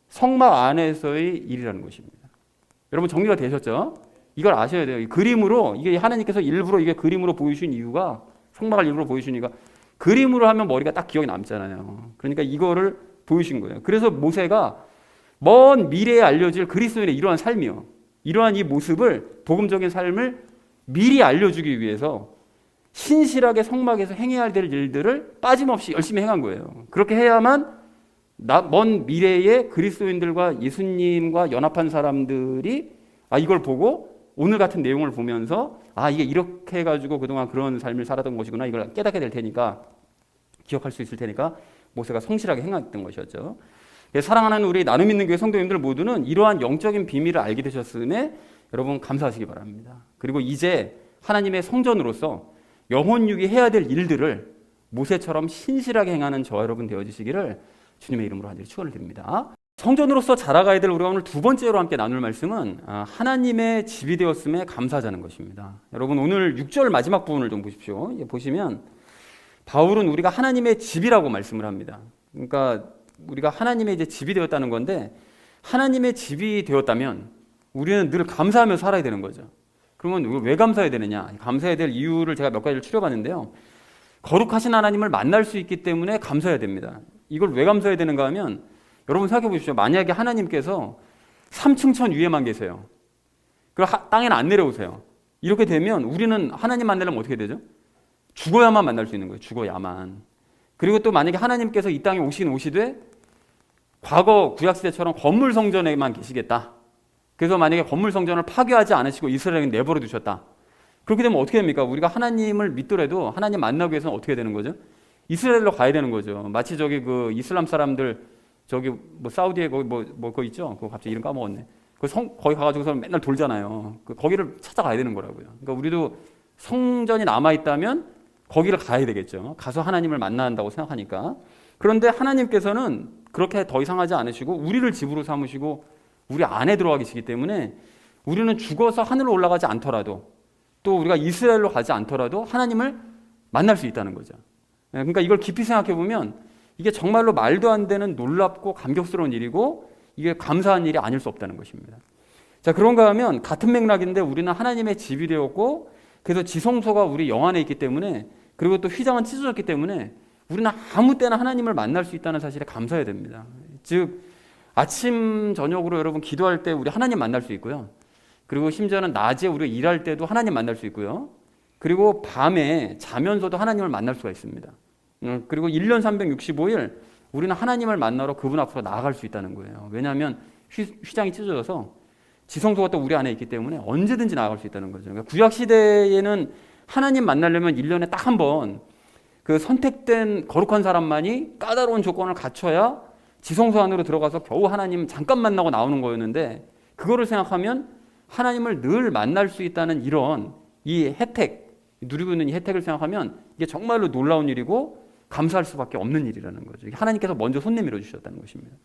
성막 안에서의 일이라는 것입니다. 여러분 정리가 되셨죠? 이걸 아셔야 돼요. 이 그림으로 이게 하나님께서 일부러 이게 그림으로 보여주신 이유가 성막을 일부러 보여주신 이유가 그림으로 하면 머리가 딱 기억이 남잖아요. 그러니까 이거를 보여주신 거예요. 그래서 모세가 먼 미래에 알려질 그리스도인의 이러한 삶이요. 이러한 이 모습을 복음적인 삶을 미리 알려주기 위해서 신실하게 성막에서 행해야 될 일들을 빠짐없이 열심히 행한 거예요. 그렇게 해야만 먼 미래에 그리스도인들과 예수님과 연합한 사람들이 이걸 보고 오늘 같은 내용을 보면서 이게 이렇게 해가지고 그동안 그런 삶을 살았던 것이구나 이걸 깨닫게 될 테니까 기억할 수 있을 테니까 모세가 성실하게 행했던 것이었죠. 사랑하는 우리 나눔 있는 교회 성도님들 모두는 이러한 영적인 비밀을 알게 되셨음에 여러분 감사하시기 바랍니다. 그리고 이제 하나님의 성전으로서 영혼육이 해야 될 일들을 모세처럼 신실하게 행하는 저와 여러분 되어주시기를 주님의 이름으로 간절히 축원을 드립니다. 성전으로서 자라가야 될 우리가 오늘 두 번째로 함께 나눌 말씀은 하나님의 집이 되었음에 감사하자는 것입니다. 여러분 오늘 6절 마지막 부분을 좀 보십시오. 보시면 바울은 우리가 하나님의 집이라고 말씀을 합니다. 그러니까 우리가 하나님의 이제 집이 되었다는 건데 하나님의 집이 되었다면 우리는 늘 감사하며 살아야 되는 거죠. 그러면 왜 감사해야 되느냐? 감사해야 될 이유를 제가 몇 가지를 추려봤는데요. 거룩하신 하나님을 만날 수 있기 때문에 감사해야 됩니다. 이걸 왜 감사해야 되는가 하면 여러분 생각해 보십시오. 만약에 하나님께서 3층 천 위에만 계세요. 그리고 땅에는 안 내려오세요. 이렇게 되면 우리는 하나님 만나려면 어떻게 되죠? 죽어야만 만날 수 있는 거예요. 죽어야만. 그리고 또 만약에 하나님께서 이 땅에 오시되 과거 구약시대처럼 건물 성전에만 계시겠다. 그래서 만약에 건물 성전을 파괴하지 않으시고 이스라엘에게 내버려 두셨다. 그렇게 되면 어떻게 됩니까? 우리가 하나님을 믿더라도 하나님 만나기 위해서는 어떻게 되는 거죠? 이스라엘로 가야 되는 거죠. 마치 저기 그 이슬람 사람들 저기 뭐 사우디에 거기 뭐 그거 있죠? 그거 갑자기 이름 까먹었네. 거기 가가지고서 맨날 돌잖아요. 거기를 찾아가야 되는 거라고요. 그러니까 우리도 성전이 남아 있다면 거기를 가야 되겠죠. 가서 하나님을 만나야 한다고 생각하니까. 그런데 하나님께서는 그렇게 더 이상 하지 않으시고 우리를 집으로 삼으시고 우리 안에 들어와 계시기 때문에 우리는 죽어서 하늘로 올라가지 않더라도 또 우리가 이스라엘로 가지 않더라도 하나님을 만날 수 있다는 거죠. 그러니까 이걸 깊이 생각해 보면 이게 정말로 말도 안 되는 놀랍고 감격스러운 일이고 이게 감사한 일이 아닐 수 없다는 것입니다. 자, 그런가 하면 같은 맥락인데 우리는 하나님의 집이 되었고 그래서 지성소가 우리 영 안에 있기 때문에 그리고 또 휘장은 찢어졌기 때문에 우리는 아무 때나 하나님을 만날 수 있다는 사실에 감사해야 됩니다. 즉 아침 저녁으로 여러분 기도할 때 우리 하나님 만날 수 있고요. 그리고 심지어는 낮에 우리가 일할 때도 하나님 만날 수 있고요. 그리고 밤에 자면서도 하나님을 만날 수가 있습니다. 그리고 1년 365일 우리는 하나님을 만나러 그분 앞으로 나아갈 수 있다는 거예요. 왜냐하면 휘장이 찢어져서 지성소가 또 우리 안에 있기 때문에 언제든지 나아갈 수 있다는 거죠. 그러니까 구약시대에는 하나님 만나려면 1년에 딱 한 번 그 선택된 거룩한 사람만이 까다로운 조건을 갖춰야 지성소 안으로 들어가서 겨우 하나님 잠깐 만나고 나오는 거였는데 그거를 생각하면 하나님을 늘 만날 수 있다는 이런 이 혜택, 누리고 있는 이 혜택을 생각하면 이게 정말로 놀라운 일이고 감사할 수밖에 없는 일이라는 거죠. 하나님께서 먼저 손 내밀어 주셨다는 것입니다.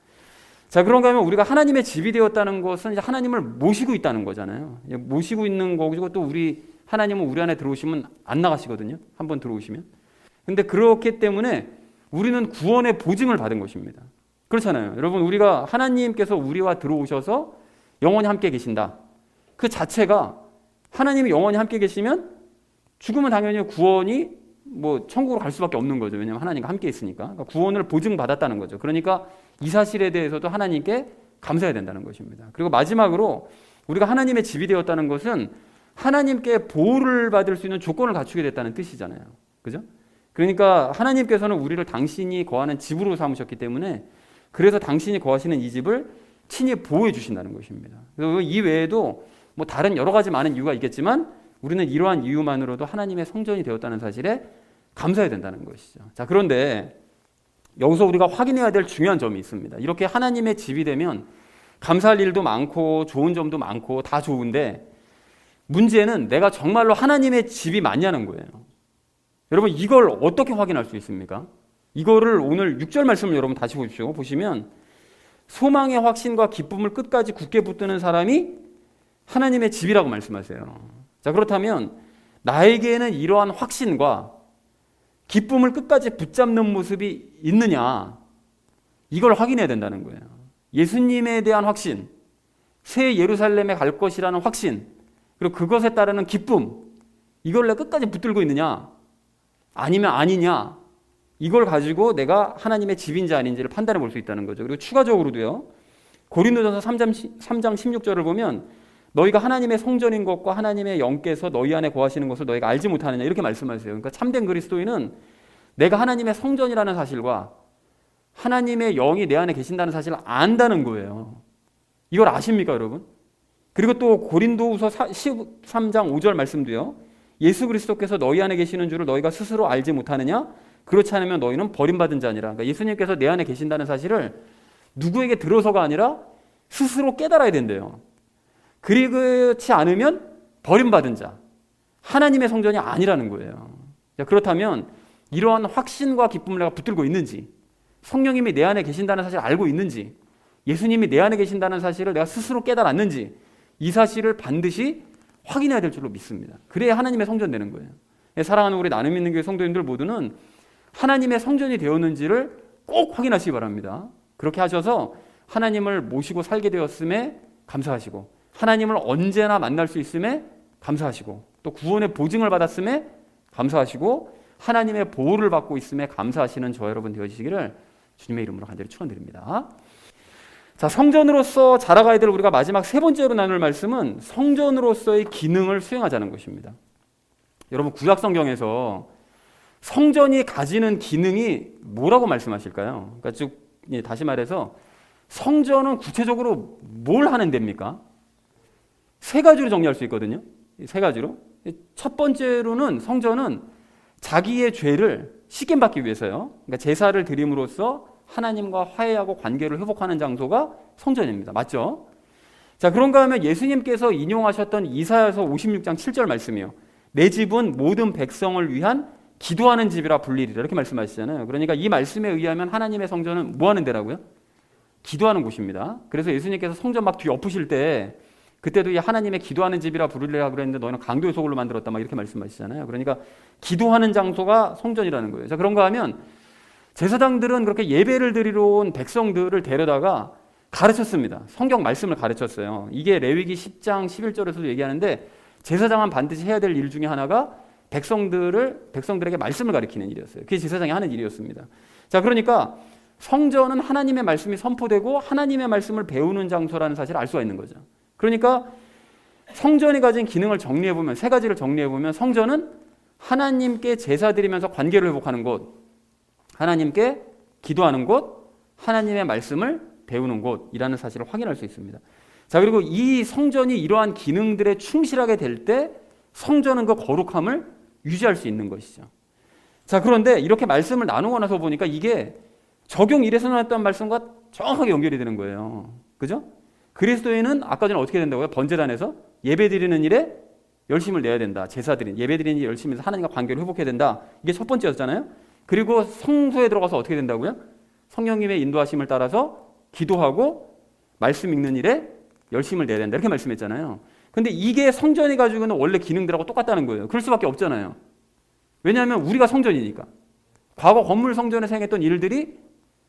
자, 그런가 하면 우리가 하나님의 집이 되었다는 것은 이제 하나님을 모시고 있다는 거잖아요. 모시고 있는 거고 또 우리 하나님은 우리 안에 들어오시면 안 나가시거든요. 한번 들어오시면. 근데 그렇기 때문에 우리는 구원의 보증을 받은 것입니다. 그렇잖아요. 여러분 우리가 하나님께서 우리와 들어오셔서 영원히 함께 계신다. 그 자체가 하나님이 영원히 함께 계시면 죽으면 당연히 구원이 뭐 천국으로 갈 수밖에 없는 거죠. 왜냐하면 하나님과 함께 있으니까. 그러니까 구원을 보증받았다는 거죠. 그러니까 이 사실에 대해서도 하나님께 감사해야 된다는 것입니다. 그리고 마지막으로 우리가 하나님의 집이 되었다는 것은 하나님께 보호를 받을 수 있는 조건을 갖추게 됐다는 뜻이잖아요. 그죠? 그러니까 하나님께서는 우리를 당신이 거하는 집으로 삼으셨기 때문에 그래서 당신이 거하시는 이 집을 친히 보호해 주신다는 것입니다. 그래서 이 외에도 뭐 다른 여러 가지 많은 이유가 있겠지만 우리는 이러한 이유만으로도 하나님의 성전이 되었다는 사실에 감사해야 된다는 것이죠. 자, 그런데 여기서 우리가 확인해야 될 중요한 점이 있습니다. 이렇게 하나님의 집이 되면 감사할 일도 많고 좋은 점도 많고 다 좋은데 문제는 내가 정말로 하나님의 집이 맞냐는 거예요. 여러분 이걸 어떻게 확인할 수 있습니까? 이거를 오늘 6절 말씀을 여러분 다시 보십시오. 보시면 소망의 확신과 기쁨을 끝까지 굳게 붙드는 사람이 하나님의 집이라고 말씀하세요. 자, 그렇다면 나에게는 이러한 확신과 기쁨을 끝까지 붙잡는 모습이 있느냐, 이걸 확인해야 된다는 거예요. 예수님에 대한 확신, 새 예루살렘에 갈 것이라는 확신, 그리고 그것에 따르는 기쁨, 이걸 내가 끝까지 붙들고 있느냐 아니면 아니냐, 이걸 가지고 내가 하나님의 집인지 아닌지를 판단해 볼 수 있다는 거죠. 그리고 추가적으로도요, 고린도전서 3장 16절을 보면 너희가 하나님의 성전인 것과 하나님의 영께서 너희 안에 거하시는 것을 너희가 알지 못하느냐, 이렇게 말씀하세요. 그러니까 참된 그리스도인은 내가 하나님의 성전이라는 사실과 하나님의 영이 내 안에 계신다는 사실을 안다는 거예요. 이걸 아십니까, 여러분? 그리고 또 고린도후서 13장 5절 말씀도요, 예수 그리스도께서 너희 안에 계시는 줄을 너희가 스스로 알지 못하느냐? 그렇지 않으면 너희는 버림받은 자니라. 그러니까 예수님께서 내 안에 계신다는 사실을 누구에게 들어서가 아니라 스스로 깨달아야 된대요. 그렇지 않으면 버림받은 자, 하나님의 성전이 아니라는 거예요. 자, 그렇다면 이러한 확신과 기쁨을 내가 붙들고 있는지, 성령님이 내 안에 계신다는 사실을 알고 있는지, 예수님이 내 안에 계신다는 사실을 내가 스스로 깨달았는지, 이 사실을 반드시 확인해야 될 줄로 믿습니다. 그래야 하나님의 성전 되는 거예요. 사랑하는 우리 나눔 있는 교회 성도님들 모두는 하나님의 성전이 되었는지를 꼭 확인하시기 바랍니다. 그렇게 하셔서 하나님을 모시고 살게 되었음에 감사하시고, 하나님을 언제나 만날 수 있음에 감사하시고, 또 구원의 보증을 받았음에 감사하시고, 하나님의 보호를 받고 있음에 감사하시는 저 여러분 되어주시기를 주님의 이름으로 간절히 축원드립니다. 자, 성전으로서 자라가야 될 우리가 마지막 세 번째로 나눌 말씀은 성전으로서의 기능을 수행하자는 것입니다. 여러분 구약 성경에서 성전이 가지는 기능이 뭐라고 말씀하실까요? 그러니까 즉 다시 말해서 성전은 구체적으로 뭘 하는 데입니까? 세 가지로 정리할 수 있거든요. 세 가지로. 첫 번째로는 성전은 자기의 죄를 씻김받기 위해서요. 그러니까 제사를 드림으로써 하나님과 화해하고 관계를 회복하는 장소가 성전입니다. 맞죠? 자, 그런가 하면 예수님께서 인용하셨던 이사야서 56장 7절 말씀이요. 내 집은 모든 백성을 위한 기도하는 집이라 불리리라, 이렇게 말씀하시잖아요. 그러니까 이 말씀에 의하면 하나님의 성전은 뭐 하는 데라고요? 기도하는 곳입니다. 그래서 예수님께서 성전 막 뒤엎으실 때 그때도 이 하나님의 기도하는 집이라 부르리라 그랬는데 너희는 강도의 소굴로 만들었다, 막 이렇게 말씀하시잖아요. 그러니까 기도하는 장소가 성전이라는 거예요. 자, 그런가 하면 제사장들은 그렇게 예배를 드리러 온 백성들을 데려다가 가르쳤습니다. 성경 말씀을 가르쳤어요. 이게 레위기 10장 11절에서도 얘기하는데 제사장은 반드시 해야 될 일 중에 하나가 백성들에게 말씀을 가르치는 일이었어요. 그게 제사장이 하는 일이었습니다. 자, 그러니까 성전은 하나님의 말씀이 선포되고 하나님의 말씀을 배우는 장소라는 사실을 알 수가 있는 거죠. 그러니까 성전이 가진 기능을 정리해보면, 세 가지를 정리해보면 성전은 하나님께 제사 드리면서 관계를 회복하는 곳, 하나님께 기도하는 곳, 하나님의 말씀을 배우는 곳이라는 사실을 확인할 수 있습니다. 자, 그리고 이 성전이 이러한 기능들에 충실하게 될 때 성전은 그 거룩함을 유지할 수 있는 것이죠. 자, 그런데 이렇게 말씀을 나누고 나서 보니까 이게 적용 1에서 나왔던 말씀과 정확하게 연결이 되는 거예요. 그죠? 그리스도인은 아까 전에 어떻게 된다고요? 번제단에서 예배 드리는 일에 열심을 내야 된다. 제사 드리는, 예배 드리는 일에 열심히 해서 하나님과 관계를 회복해야 된다. 이게 첫 번째였잖아요. 그리고 성소에 들어가서 어떻게 된다고요? 성령님의 인도하심을 따라서 기도하고 말씀 읽는 일에 열심을 내야 된다, 이렇게 말씀했잖아요. 근데 이게 성전이 가지고 있는 원래 기능들하고 똑같다는 거예요. 그럴 수밖에 없잖아요. 왜냐하면 우리가 성전이니까. 과거 건물 성전에서 행했던 일들이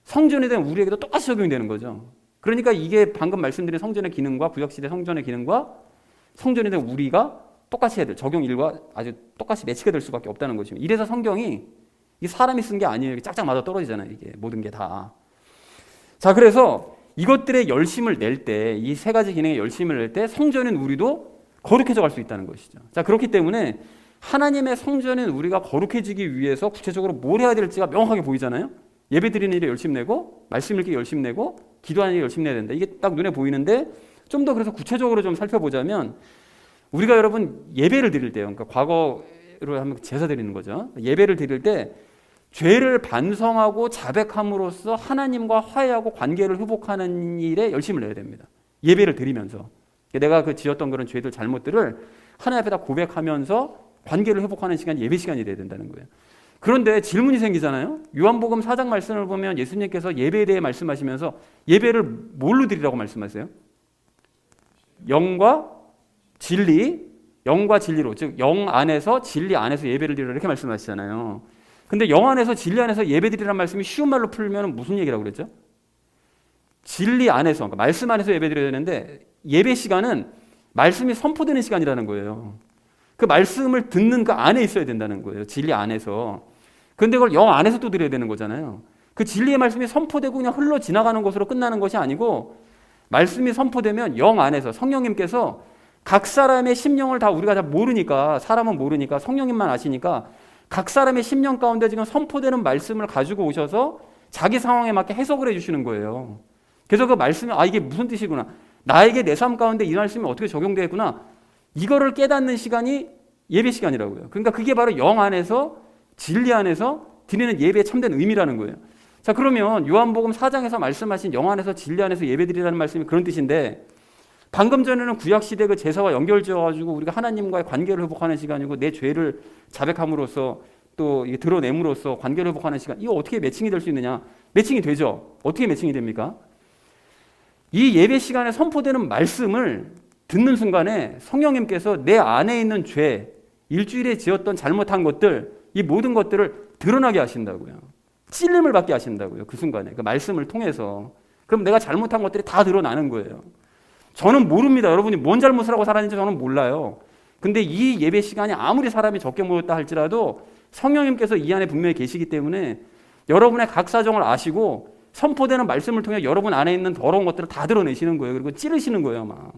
성전에 대한 우리에게도 똑같이 적용이 되는 거죠. 그러니까 이게 방금 말씀드린 성전의 기능과 구약시대 성전의 기능과 성전에 대한 우리가 똑같이 해야 될 적용 일과 아주 똑같이 매치가 될 수밖에 없다는 것입니다. 이래서 성경이 이 사람이 쓴 게 아니에요. 이게 짝짝 맞아 떨어지잖아요. 이게 모든 게 다. 자, 그래서 이것들의 열심을 낼 때, 이 세 가지 기능의 열심을 낼 때 성전인 우리도 거룩해져 갈 수 있다는 것이죠. 자, 그렇기 때문에 하나님의 성전인 우리가 거룩해지기 위해서 구체적으로 뭘 해야 될지가 명확하게 보이잖아요. 예배 드리는 일에 열심 내고, 말씀 읽기 열심 내고, 기도하는 일에 열심 내야 된다. 이게 딱 눈에 보이는데 좀 더 그래서 구체적으로 좀 살펴보자면 우리가 여러분 예배를 드릴 때요. 그러니까 과거로 하면 제사 드리는 거죠. 예배를 드릴 때 죄를 반성하고 자백함으로써 하나님과 화해하고 관계를 회복하는 일에 열심을 내야 됩니다. 예배를 드리면서 내가 그 지었던 그런 죄들 잘못들을 하나님 앞에다 고백하면서 관계를 회복하는 시간이 예배 시간이 돼야 된다는 거예요. 그런데 질문이 생기잖아요. 요한복음 4장 말씀을 보면 예수님께서 예배에 대해 말씀하시면서 예배를 뭘로 드리라고 말씀하세요? 영과 진리로, 즉 영 안에서 진리 안에서 예배를 드리라 이렇게 말씀하시잖아요. 근데 영 안에서 진리 안에서 예배 드리라는 말씀이 쉬운 말로 풀면 무슨 얘기라고 그랬죠? 진리 안에서, 그러니까 말씀 안에서 예배 드려야 되는데 예배 시간은 말씀이 선포되는 시간이라는 거예요. 그 말씀을 듣는 그 안에 있어야 된다는 거예요. 진리 안에서. 그런데 그걸 영 안에서 또 드려야 되는 거잖아요. 그 진리의 말씀이 선포되고 그냥 흘러 지나가는 것으로 끝나는 것이 아니고 말씀이 선포되면 영 안에서 성령님께서 각 사람의 심령을 다 우리가 다 모르니까, 사람은 모르니까 성령님만 아시니까 각 사람의 심령 가운데 지금 선포되는 말씀을 가지고 오셔서 자기 상황에 맞게 해석을 해주시는 거예요. 그래서 그 말씀이 이게 무슨 뜻이구나, 나에게 내 삶 가운데 이 말씀이 어떻게 적용되겠구나, 이거를 깨닫는 시간이 예배 시간이라고요. 그러니까 그게 바로 영 안에서 진리 안에서 드리는 예배의 참된 의미라는 거예요. 자, 그러면 요한복음 4장에서 말씀하신 영 안에서 진리 안에서 예배드리라는 말씀이 그런 뜻인데, 방금 전에는 구약시대 그 제사와 연결지어가지고 우리가 하나님과의 관계를 회복하는 시간이고 내 죄를 자백함으로써 또 드러냄으로써 관계를 회복하는 시간, 이거 어떻게 매칭이 될 수 있느냐? 매칭이 되죠. 어떻게 매칭이 됩니까? 이 예배 시간에 선포되는 말씀을 듣는 순간에 성령님께서 내 안에 있는 죄, 일주일에 지었던 잘못한 것들, 이 모든 것들을 드러나게 하신다고요. 찔림을 받게 하신다고요. 그 순간에 그 말씀을 통해서. 그럼 내가 잘못한 것들이 다 드러나는 거예요. 저는 모릅니다. 여러분이 뭔 잘못을 하고 살았는지 저는 몰라요. 근데 이 예배 시간이 아무리 사람이 적게 모였다 할지라도 성령님께서 이 안에 분명히 계시기 때문에 여러분의 각 사정을 아시고 선포되는 말씀을 통해 여러분 안에 있는 더러운 것들을 다 드러내시는 거예요. 그리고 찌르시는 거예요, 막.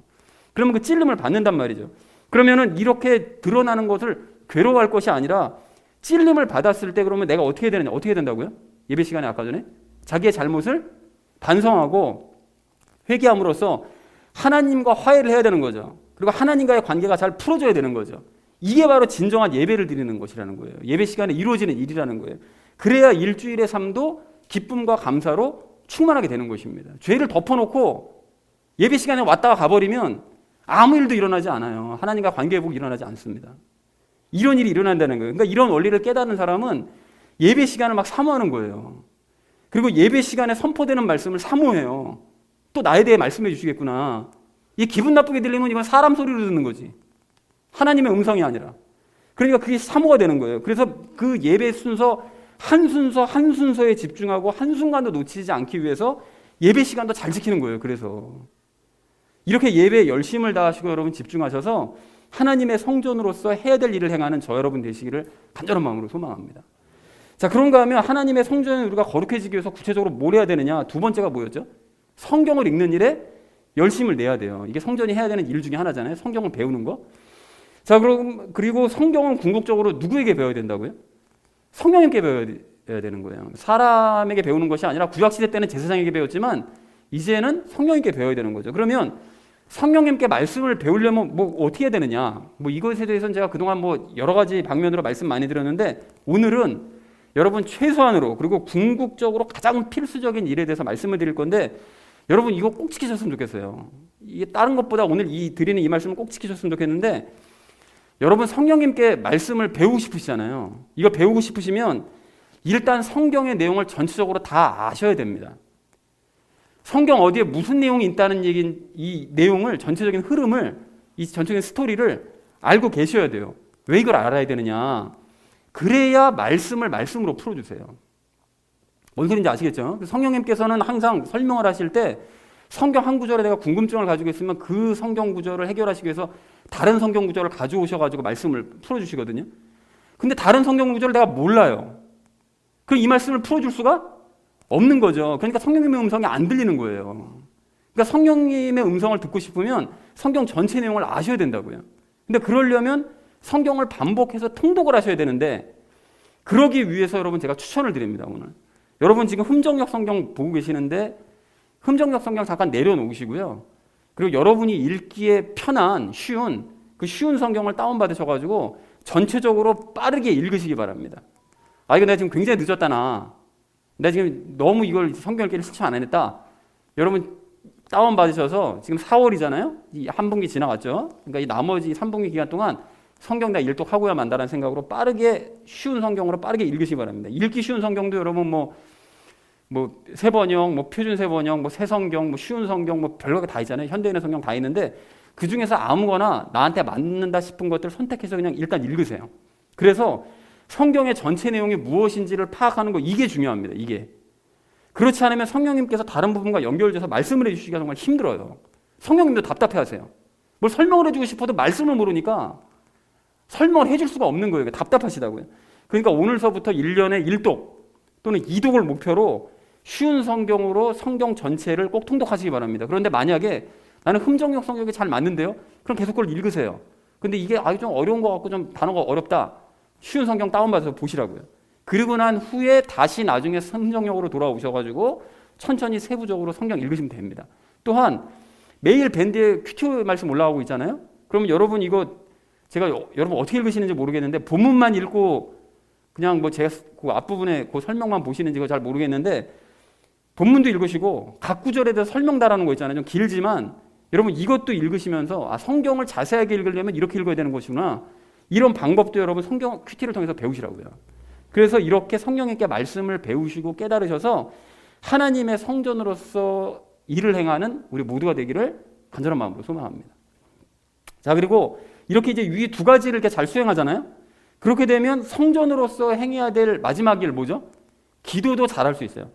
그러면 그 찔림을 받는단 말이죠. 그러면은 이렇게 드러나는 것을 괴로워할 것이 아니라 찔림을 받았을 때 그러면 내가 어떻게 되느냐? 어떻게 된다고요? 예배 시간에 아까 전에 자기의 잘못을 반성하고 회개함으로써 하나님과 화해를 해야 되는 거죠. 그리고 하나님과의 관계가 잘 풀어져야 되는 거죠. 이게 바로 진정한 예배를 드리는 것이라는 거예요. 예배 시간에 이루어지는 일이라는 거예요. 그래야 일주일의 삶도 기쁨과 감사로 충만하게 되는 것입니다. 죄를 덮어놓고 예배 시간에 왔다가 가버리면 아무 일도 일어나지 않아요. 하나님과 관계 회복이 일어나지 않습니다. 이런 일이 일어난다는 거예요. 그러니까 이런 원리를 깨닫는 사람은 예배 시간을 막 사모하는 거예요. 그리고 예배 시간에 선포되는 말씀을 사모해요. 또 나에 대해 말씀해 주시겠구나. 이 기분 나쁘게 들리면 이건 사람 소리로 듣는 거지. 하나님의 음성이 아니라. 그러니까 그게 사모가 되는 거예요. 그래서 그 예배 순서 한 순서에 집중하고 한순간도 놓치지 않기 위해서 예배 시간도 잘 지키는 거예요. 그래서 이렇게 예배에 열심을 다하시고 여러분 집중하셔서 하나님의 성전으로서 해야 될 일을 행하는 저 여러분 되시기를 간절한 마음으로 소망합니다. 자, 그런가 하면 하나님의 성전에 우리가 거룩해지기 위해서 구체적으로 뭘 해야 되느냐? 두 번째가 뭐였죠? 성경을 읽는 일에 열심을 내야 돼요. 이게 성전이 해야 되는 일 중에 하나잖아요. 성경을 배우는 거. 자, 그리고 성경은 궁극적으로 누구에게 배워야 된다고요? 성령님께 배워야 되는 거예요. 사람에게 배우는 것이 아니라 구약시대 때는 제사장에게 배웠지만 이제는 성령님께 배워야 되는 거죠. 그러면 성령님께 말씀을 배우려면 뭐 어떻게 해야 되느냐? 뭐 이것에 대해서는 제가 그동안 뭐 여러 가지 방면으로 말씀 많이 드렸는데 오늘은 여러분 최소한으로 그리고 궁극적으로 가장 필수적인 일에 대해서 말씀을 드릴 건데 여러분 이거 꼭 지키셨으면 좋겠어요. 이게 다른 것보다 오늘 드리는 이 말씀을 꼭 지키셨으면 좋겠는데 여러분 성령님께 말씀을 배우고 싶으시잖아요. 이거 배우고 싶으시면 일단 성경의 내용을 전체적으로 다 아셔야 됩니다. 성경 어디에 무슨 내용이 있다는 이 내용을 전체적인 흐름을 이 전체적인 스토리를 알고 계셔야 돼요. 왜 이걸 알아야 되느냐? 그래야 말씀을 말씀으로 풀어주세요. 뭔 소리인지 아시겠죠? 성령님께서는 항상 설명을 하실 때 성경 한 구절에 내가 궁금증을 가지고 있으면 그 성경 구절을 해결하시기 위해서 다른 성경 구절을 가져오셔가지고 말씀을 풀어주시거든요. 근데 다른 성경 구절을 내가 몰라요. 그럼 이 말씀을 풀어줄 수가 없는 거죠. 그러니까 성령님의 음성이 안 들리는 거예요. 그러니까 성령님의 음성을 듣고 싶으면 성경 전체 내용을 아셔야 된다고요. 근데 그러려면 성경을 반복해서 통독을 하셔야 되는데 그러기 위해서 여러분 제가 추천을 드립니다. 오늘 여러분 지금 흠정역 성경 보고 계시는데 흠정역 성경 잠깐 내려놓으시고요. 그리고 여러분이 읽기에 편한 쉬운 그 그 쉬운 성경을 다운받으셔가지고 전체적으로 빠르게 읽으시기 바랍니다. 아, 이거 내가 지금 굉장히 늦었다, 내가 지금 너무 이걸 성경 읽기를 실천 안 했다. 여러분 다운받으셔서 지금 4월이잖아요. 이 한 분기 지나갔죠. 그러니까 이 나머지 3분기 기간 동안 성경 다 일독하고야 만다라는 생각으로 빠르게 쉬운 성경으로 빠르게 읽으시기 바랍니다. 읽기 쉬운 성경도 여러분 뭐 새번역, 뭐 표준 새번역, 뭐 새성경, 뭐 쉬운 성경, 뭐 별거 다 있잖아요. 현대인의 성경 다 있는데 그 중에서 아무거나 나한테 맞는다 싶은 것들 선택해서 그냥 일단 읽으세요. 그래서 성경의 전체 내용이 무엇인지를 파악하는 거, 이게 중요합니다. 이게. 그렇지 않으면 성령님께서 다른 부분과 연결돼서 말씀을 해주시기가 정말 힘들어요. 성령님도 답답해하세요. 뭘 설명을 해주고 싶어도 말씀을 모르니까 설명을 해줄 수가 없는 거예요. 답답하시다고요. 그러니까 오늘서부터 1년에 1독 또는 2독을 목표로 쉬운 성경으로 성경 전체를 꼭 통독하시기 바랍니다. 그런데 만약에 나는 흠정역 성경이 잘 맞는데요? 그럼 계속 그걸 읽으세요. 근데 이게 좀 어려운 것 같고 좀 단어가 어렵다. 쉬운 성경 다운받아서 보시라고요. 그리고 난 후에 다시 나중에 흠정역으로 돌아오셔가지고 천천히 세부적으로 성경 읽으시면 됩니다. 또한 매일 밴드에 큐티 말씀 올라가고 있잖아요. 그러면 여러분 이거 제가 여러분 어떻게 읽으시는지 모르겠는데 본문만 읽고 그냥 뭐 제가 그 앞부분에 그 설명만 보시는지 그거 잘 모르겠는데 본문도 읽으시고 각 구절에 대해서 설명 달하는 거 있잖아요. 좀 길지만 여러분 이것도 읽으시면서 성경을 자세하게 읽으려면 이렇게 읽어야 되는 것이구나. 이런 방법도 여러분 성경 큐티를 통해서 배우시라고요. 그래서 이렇게 성령님께 말씀을 배우시고 깨달으셔서 하나님의 성전으로서 일을 행하는 우리 모두가 되기를 간절한 마음으로 소망합니다. 자, 그리고 이렇게 이제 위 두 가지를 이렇게 잘 수행하잖아요. 그렇게 되면 성전으로서 행해야 될 마지막 일 뭐죠? 기도도 잘할 수 있어요.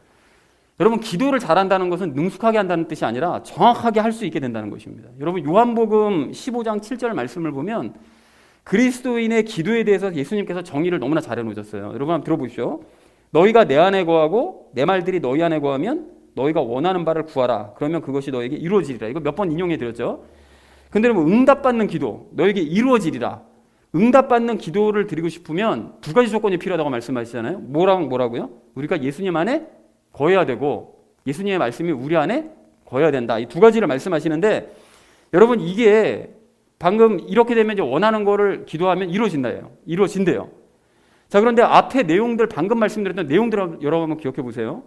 여러분 기도를 잘한다는 것은 능숙하게 한다는 뜻이 아니라 정확하게 할 수 있게 된다는 것입니다. 여러분 요한복음 15장 7절 말씀을 보면 그리스도인의 기도에 대해서 예수님께서 정의를 너무나 잘 해놓으셨어요. 여러분 한번 들어보십시오. 너희가 내 안에 거하고 내 말들이 너희 안에 거하면 너희가 원하는 바를 구하라. 그러면 그것이 너에게 이루어지리라. 이거 몇 번 인용해 드렸죠. 근데 여러분 응답받는 기도 너에게 이루어지리라. 응답받는 기도를 드리고 싶으면 두 가지 조건이 필요하다고 말씀하시잖아요. 뭐라고요? 우리가 예수님 안에 거해야 되고 예수님의 말씀이 우리 안에 거해야 된다. 이 두 가지를 말씀하시는데 여러분 이게 방금 이렇게 되면 이제 원하는 거를 기도하면 이루어진대요. 자, 그런데 앞에 내용들 방금 말씀드렸던 내용들을 여러분 한번 기억해 보세요.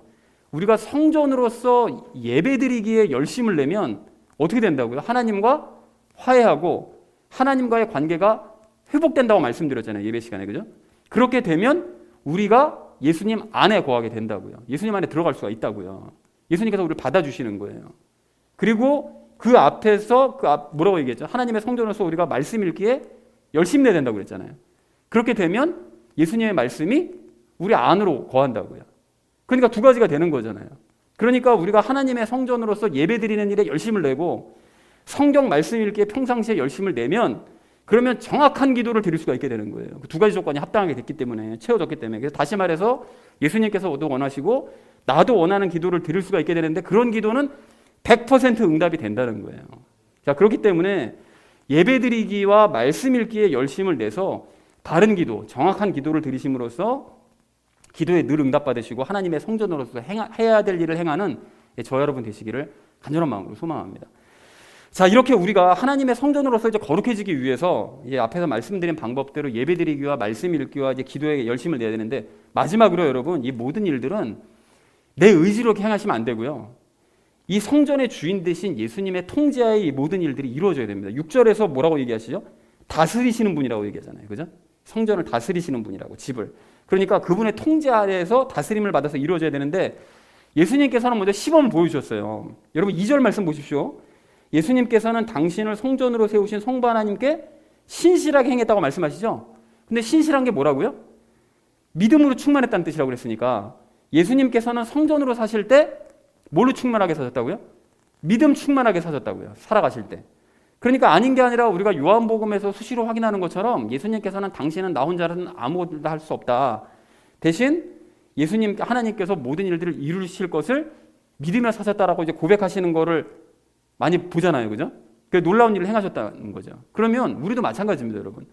우리가 성전으로서 예배드리기에 열심을 내면 어떻게 된다고요? 하나님과 화해하고 하나님과의 관계가 회복된다고 말씀드렸잖아요. 예배 시간에. 그죠? 그렇게 되면 우리가 예수님 안에 거하게 된다고요. 예수님 안에 들어갈 수가 있다고요. 예수님께서 우리를 받아주시는 거예요. 그리고 그 앞에서 뭐라고 얘기했죠? 하나님의 성전으로서 우리가 말씀 읽기에 열심히 내야 된다고 그랬잖아요. 그렇게 되면 예수님의 말씀이 우리 안으로 거한다고요. 그러니까 두 가지가 되는 거잖아요. 그러니까 우리가 하나님의 성전으로서 예배드리는 일에 열심을 내고 성경 말씀 읽기에 평상시에 열심을 내면 그러면 정확한 기도를 드릴 수가 있게 되는 거예요. 그 두 가지 조건이 합당하게 됐기 때문에, 채워졌기 때문에. 그래서 다시 말해서 예수님께서도 원하시고 나도 원하는 기도를 드릴 수가 있게 되는데 그런 기도는 100% 응답이 된다는 거예요. 자, 그렇기 때문에 예배드리기와 말씀 읽기에 열심을 내서 바른 기도, 정확한 기도를 드리심으로써 기도에 늘 응답받으시고 하나님의 성전으로서 해야 될 일을 행하는 저 여러분 되시기를 간절한 마음으로 소망합니다. 자, 이렇게 우리가 하나님의 성전으로서 이제 거룩해지기 위해서 앞에서 말씀드린 방법대로 예배드리기와 말씀 읽기와 이제 기도에 열심을 내야 되는데 마지막으로 여러분 이 모든 일들은 내 의지로 행하시면 안 되고요. 이 성전의 주인 되신 예수님의 통제하에 이 모든 일들이 이루어져야 됩니다. 6절에서 뭐라고 얘기하시죠? 다스리시는 분이라고 얘기하잖아요. 그죠? 성전을 다스리시는 분이라고, 집을. 그러니까 그분의 통제 아래에서 다스림을 받아서 이루어져야 되는데 예수님께서는 먼저 시범을 보여주셨어요. 여러분 2절 말씀 보십시오. 예수님께서는 당신을 성전으로 세우신 성부 하나님께 신실하게 행했다고 말씀하시죠? 근데 신실한 게 뭐라고요? 믿음으로 충만했다는 뜻이라고 그랬으니까 예수님께서는 성전으로 사실 때 뭘로 충만하게 사셨다고요? 믿음 충만하게 사셨다고요. 살아가실 때. 그러니까 아닌 게 아니라 우리가 요한복음에서 수시로 확인하는 것처럼 예수님께서는 당신은 나 혼자는 아무것도 할 수 없다. 대신 예수님, 하나님께서 모든 일들을 이루실 것을 믿으며 사셨다라고 이제 고백하시는 거를 많이 보잖아요. 그죠? 그 놀라운 일을 행하셨다는 거죠. 그러면 우리도 마찬가지입니다, 여러분.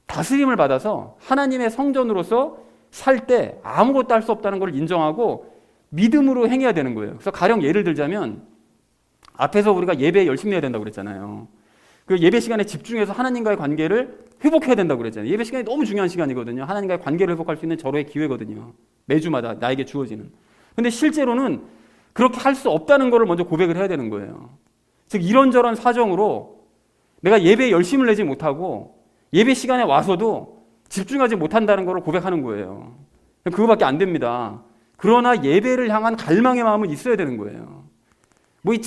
다스림을 받아서 하나님의 성전으로서 살 때 아무것도 할 수 없다는 걸 인정하고 믿음으로 행해야 되는 거예요. 그래서 가령 예를 들자면 앞에서 우리가 예배에 열심히 해야 된다고 그랬잖아요. 그 예배 시간에 집중해서 하나님과의 관계를 회복해야 된다고 그랬잖아요. 예배 시간이 너무 중요한 시간이거든요. 하나님과의 관계를 회복할 수 있는 절호의 기회거든요. 매주마다 나에게 주어지는. 근데 실제로는 그렇게 할 수 없다는 것을 먼저 고백을 해야 되는 거예요. 즉 이런저런 사정으로 내가 예배에 열심을 내지 못하고 예배 시간에 와서도 집중하지 못한다는 것을 고백하는 거예요. 그거밖에 안 됩니다. 그러나 예배를 향한 갈망의 마음은 있어야 되는 거예요. 뭐 이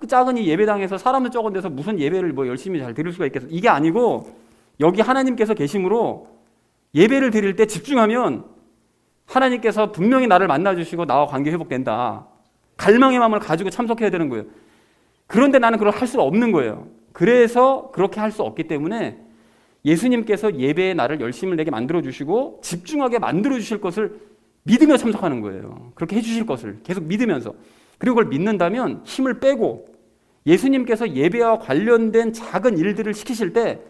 작은 이 예배당에서 사람도 적은 데서 무슨 예배를 뭐 열심히 잘 드릴 수가 있겠어? 이게 아니고 여기 하나님께서 계심으로 예배를 드릴 때 집중하면 하나님께서 분명히 나를 만나주시고 나와 관계 회복된다. 갈망의 마음을 가지고 참석해야 되는 거예요. 그런데 나는 그걸 할 수가 없는 거예요. 그래서 그렇게 할 수 없기 때문에 예수님께서 예배에 나를 열심을 내게 만들어주시고 집중하게 만들어주실 것을 믿으며 참석하는 거예요. 그렇게 해주실 것을 계속 믿으면서. 그리고 그걸 믿는다면 힘을 빼고 예수님께서 예배와 관련된 작은 일들을 시키실 때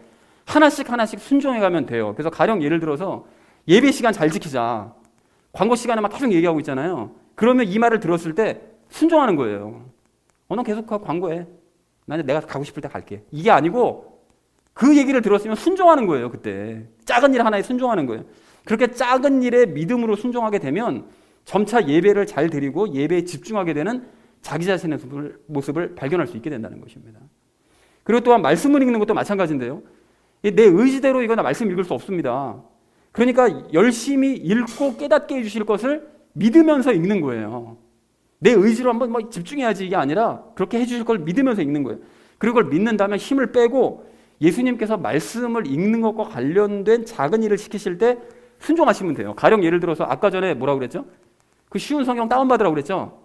하나씩 순종해 가면 돼요. 그래서 가령 예를 들어서 예배 시간 잘 지키자. 광고 시간에 막 계속 얘기하고 있잖아요. 그러면 이 말을 들었을 때 순종하는 거예요. 너 계속 광고해. 나는 내가 가고 싶을 때 갈게. 이게 아니고 그 얘기를 들었으면 순종하는 거예요. 그때 작은 일 하나에 순종하는 거예요. 그렇게 작은 일에 믿음으로 순종하게 되면 점차 예배를 잘 드리고 예배에 집중하게 되는 자기 자신의 모습을 발견할 수 있게 된다는 것입니다. 그리고 또한 말씀을 읽는 것도 마찬가지인데요. 내 의지대로 이거나 말씀 읽을 수 없습니다. 그러니까 열심히 읽고 깨닫게 해주실 것을 믿으면서 읽는 거예요. 내 의지로 한번 뭐 집중해야지 이게 아니라 그렇게 해주실 걸 믿으면서 읽는 거예요. 그리고 그걸 믿는다면 힘을 빼고 예수님께서 말씀을 읽는 것과 관련된 작은 일을 시키실 때 순종하시면 돼요. 가령 예를 들어서 아까 전에 뭐라고 그랬죠? 그 쉬운 성경 다운받으라고 그랬죠?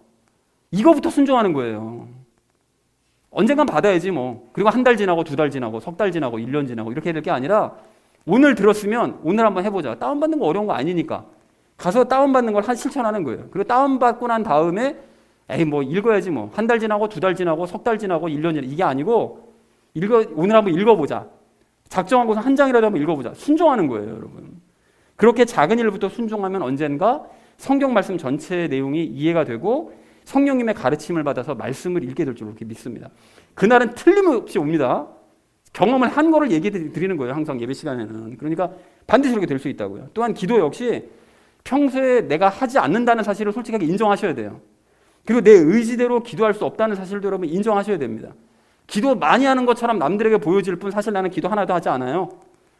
이거부터 순종하는 거예요. 언젠간 받아야지 뭐. 그리고 한 달 지나고 두 달 지나고 석 달 지나고 1년 지나고 이렇게 될 게 아니라 오늘 들었으면 오늘 한번 해보자. 다운받는 거 어려운 거 아니니까. 가서 다운받는 걸 실천하는 거예요. 그리고 다운받고 난 다음에 에이 뭐 읽어야지 뭐. 한 달 지나고 두 달 지나고 석 달 지나고 1년 지나고 이게 아니고 오늘 한번 읽어보자. 작정하고서 한 장이라도 한번 읽어보자. 순종하는 거예요, 여러분. 그렇게 작은 일부터 순종하면 언젠가 성경 말씀 전체의 내용이 이해가 되고 성령님의 가르침을 받아서 말씀을 읽게 될 줄 그렇게 믿습니다. 그날은 틀림없이 옵니다. 경험을 한 거를 얘기해 드리는 거예요. 항상 예배 시간에는. 그러니까 반드시 그렇게 될 수 있다고요. 또한 기도 역시 평소에 내가 하지 않는다는 사실을 솔직하게 인정하셔야 돼요. 그리고 내 의지대로 기도할 수 없다는 사실도 여러분 인정하셔야 됩니다. 기도 많이 하는 것처럼 남들에게 보여질 뿐 사실 나는 기도 하나도 하지 않아요.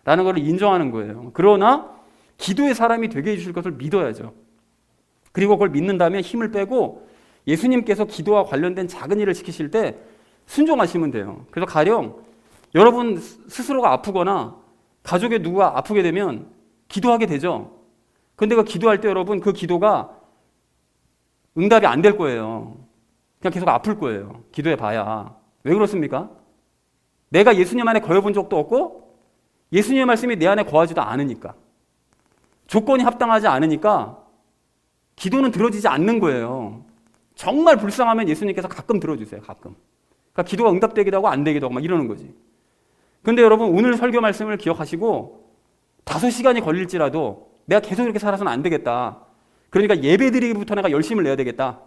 라는 걸 인정하는 거예요. 그러나 기도의 사람이 되게 해주실 것을 믿어야죠. 그리고 그걸 믿는다면 힘을 빼고 예수님께서 기도와 관련된 작은 일을 시키실 때 순종하시면 돼요. 그래서 가령 여러분 스스로가 아프거나 가족에 누가 아프게 되면 기도하게 되죠. 그런데 그 기도할 때 여러분 그 기도가 응답이 안 될 거예요. 그냥 계속 아플 거예요. 기도해 봐야. 왜 그렇습니까? 내가 예수님 안에 거해본 적도 없고 예수님의 말씀이 내 안에 거하지도 않으니까. 조건이 합당하지 않으니까 기도는 들어지지 않는 거예요. 정말 불쌍하면 예수님께서 가끔 들어주세요. 가끔. 그러니까 기도가 응답되기도 하고 안 되기도 하고 막 이러는 거지. 그런데 여러분 오늘 설교 말씀을 기억하시고 5시간이 걸릴지라도 내가 계속 이렇게 살아서는 안 되겠다. 그러니까 예배 드리기부터 내가 열심을 내야 되겠다.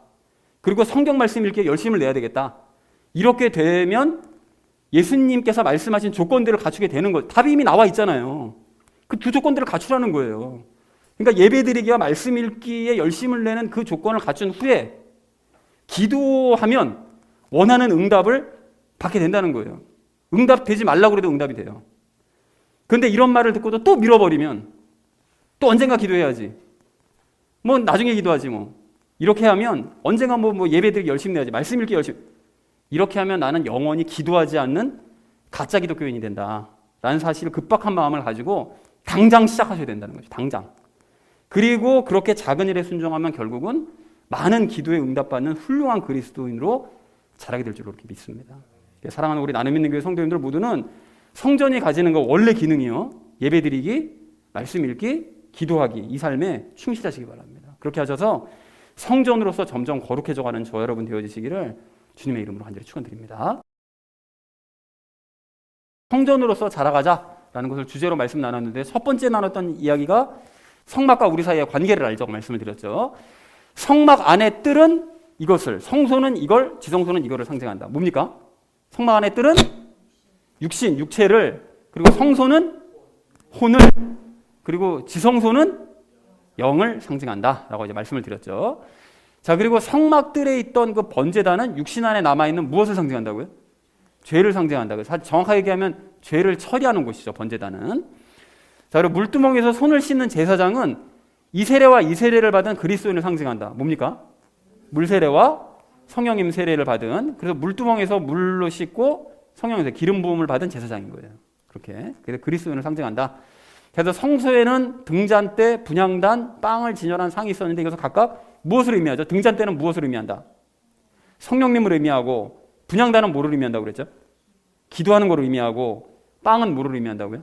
그리고 성경 말씀 읽기에 열심을 내야 되겠다. 이렇게 되면 예수님께서 말씀하신 조건들을 갖추게 되는 거예요. 답이 이미 나와 있잖아요. 그 두 조건들을 갖추라는 거예요. 그러니까 예배 드리기와 말씀 읽기에 열심을 내는 그 조건을 갖춘 후에 기도하면 원하는 응답을 받게 된다는 거예요. 응답되지 말라고 해도 응답이 돼요. 그런데 이런 말을 듣고도 또 밀어버리면 또 언젠가 기도해야지. 뭐 나중에 기도하지 뭐. 이렇게 하면 언젠가 뭐 예배 드리기 열심히 해야지. 말씀 읽기 열심히. 이렇게 하면 나는 영원히 기도하지 않는 가짜 기독교인이 된다. 라는 사실을 급박한 마음을 가지고 당장 시작하셔야 된다는 거죠. 당장. 그리고 그렇게 작은 일에 순종하면 결국은 많은 기도에 응답받는 훌륭한 그리스도인으로 자라게 될 줄 그렇게 믿습니다. 사랑하는 우리 나눔 있는 교회 성도님들 모두는 성전이 가지는 거 원래 기능이요. 예배드리기, 말씀 읽기, 기도하기 이 삶에 충실하시기 바랍니다. 그렇게 하셔서 성전으로서 점점 거룩해져가는 저 여러분 되어지시기를 주님의 이름으로 간절히 축원드립니다. 성전으로서 자라가자라는 것을 주제로 말씀 나눴는데 첫 번째 나눴던 이야기가 성막과 우리 사이의 관계를 알자고 말씀을 드렸죠. 성막 안의 뜰은 이것을, 성소는 이걸, 지성소는 이거를 상징한다. 뭡니까? 성막 안의 뜰은 육신, 육체를, 그리고 성소는 혼을, 그리고 지성소는 영을 상징한다라고 이제 말씀을 드렸죠. 자, 그리고 성막들에 있던 그 번제단은 육신 안에 남아있는 무엇을 상징한다고요? 죄를 상징한다. 그래서 정확하게 얘기하면 죄를 처리하는 곳이죠, 번제단은. 자, 그리고 물두멍에서 손을 씻는 제사장은 이세례와 이세례를 받은 그리스도인을 상징한다. 뭡니까? 물세례와 성령님 세례를 받은, 그래서 물두멍에서 물로 씻고 성령에서 기름 부음을 받은 제사장인 거예요. 그렇게. 그래서 그리스도인을 상징한다. 그래서 성소에는 등잔대, 분향단, 빵을 진열한 상이 있었는데 이것은 각각 무엇을 의미하죠? 등잔대는 무엇을 의미한다? 성령님을 의미하고, 분향단은 뭐를 의미한다고 그랬죠? 기도하는 것을 의미하고, 빵은 뭐를 의미한다고요?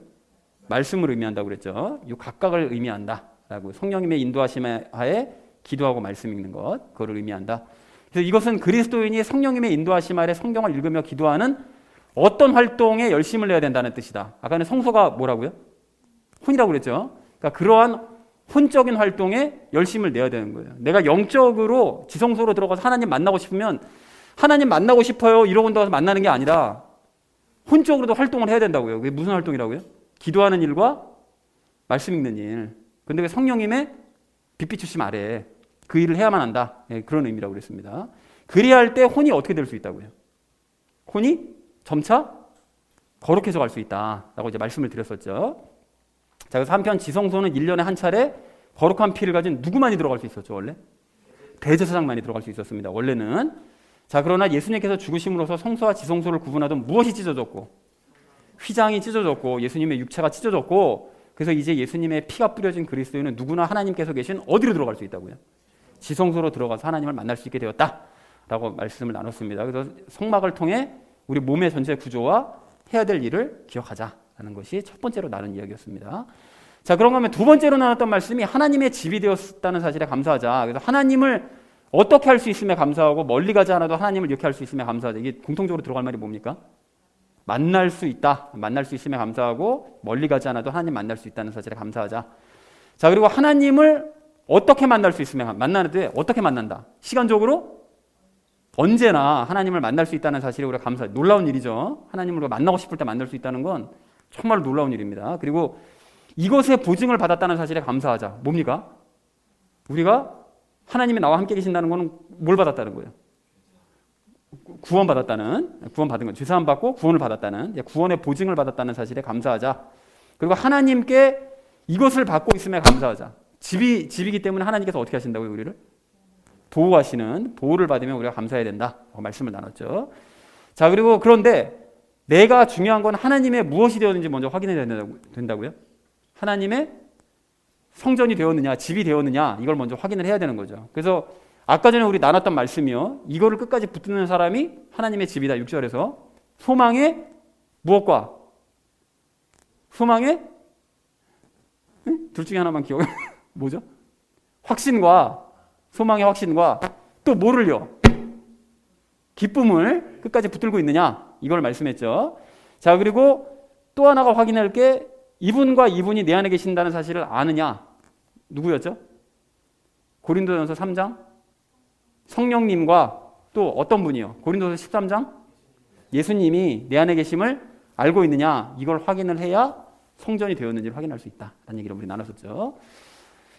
말씀을 의미한다고 그랬죠. 이 각각을 의미한다라고, 성령님의 인도하심 하에 기도하고 말씀 읽는 것, 그거를 의미한다. 그래서 이것은 그리스도인이 성령님의 인도하심 아래 성경을 읽으며 기도하는 어떤 활동에 열심을 내야 된다는 뜻이다. 아까는 성소가 뭐라고요? 혼이라고 그랬죠. 그러니까 그러한 혼적인 활동에 열심을 내야 되는 거예요. 내가 영적으로 지성소로 들어가서 하나님 만나고 싶으면 하나님 만나고 싶어요 이러고 나서 만나는 게 아니라 혼적으로도 활동을 해야 된다고요. 그게 무슨 활동이라고요? 기도하는 일과 말씀 읽는 일. 근데 왜 성령님의 빛 비추심 아래 그 일을 해야만 한다. 네, 그런 의미라고 그랬습니다. 그래야 할 때 혼이 어떻게 될 수 있다고요? 혼이 점차 거룩해져 갈 수 있다라고 이제 말씀을 드렸었죠. 자, 그래서 한편 지성소는 1년에 한 차례 거룩한 피를 가진 누구만이 들어갈 수 있었죠, 원래? 대제사장만이 들어갈 수 있었습니다, 원래는. 자, 그러나 예수님께서 죽으심으로써 성소와 지성소를 구분하던 무엇이 찢어졌고, 휘장이 찢어졌고, 예수님의 육체가 찢어졌고, 그래서 이제 예수님의 피가 뿌려진 그리스도인은 누구나 하나님께서 계신 어디로 들어갈 수 있다고요? 지성소로 들어가서 하나님을 만날 수 있게 되었다라고 말씀을 나눴습니다. 그래서 성막을 통해 우리 몸의 전체 구조와 해야 될 일을 기억하자라는 것이 첫 번째로 나눈 이야기였습니다. 자, 그런가 하면 두 번째로 나눴던 말씀이 하나님의 집이 되었다는 사실에 감사하자. 그래서 하나님을 어떻게 할 수 있음에 감사하고, 멀리 가지 않아도 하나님을 이렇게 할 수 있음에 감사하자. 이게 공통적으로 들어갈 말이 뭡니까? 만날 수 있다. 만날 수 있음에 감사하고, 멀리 가지 않아도 하나님 만날 수 있다는 사실에 감사하자. 자, 그리고 하나님을 어떻게 만날 수 있음에, 만나는데 어떻게 만난다? 시간적으로 언제나 하나님을 만날 수 있다는 사실에 우리가 감사. 놀라운 일이죠. 하나님을 만나고 싶을 때 만날 수 있다는 건 정말로 놀라운 일입니다. 그리고 이것의 보증을 받았다는 사실에 감사하자. 뭡니까? 우리가 하나님이 나와 함께 계신다는 것은 뭘 받았다는 거예요? 구원 받은 거. 죄사함 받고 구원을 받았다는, 구원의 보증을 받았다는 사실에 감사하자. 그리고 하나님께 이것을 받고 있음에 감사하자. 집이기 때문에 하나님께서 어떻게 하신다고요, 우리를? 보호하시는, 보호를 받으면 우리가 감사해야 된다. 말씀을 나눴죠. 자, 그리고 그런데 내가 중요한 건 하나님의 무엇이 되었는지 먼저 확인해야 된다고요? 하나님의 성전이 되었느냐, 집이 되었느냐, 이걸 먼저 확인을 해야 되는 거죠. 그래서 아까 전에 우리 나눴던 말씀이요. 이거를 끝까지 붙드는 사람이 하나님의 집이다. 6절에서. 소망의 무엇과? 소망의? 둘 중에 하나만 기억해. 뭐죠? 확신과, 소망의 확신과 또 뭐를요? 기쁨을 끝까지 붙들고 있느냐? 이걸 말씀했죠. 자, 그리고 또 하나가 확인할 게 이분과 이분이 내 안에 계신다는 사실을 아느냐? 누구였죠? 고린도전서 3장? 성령님과 또 어떤 분이요? 고린도서 13장? 예수님이 내 안에 계심을 알고 있느냐? 이걸 확인을 해야 성전이 되었는지를 확인할 수 있다라는 얘기를 우리 나눴었죠.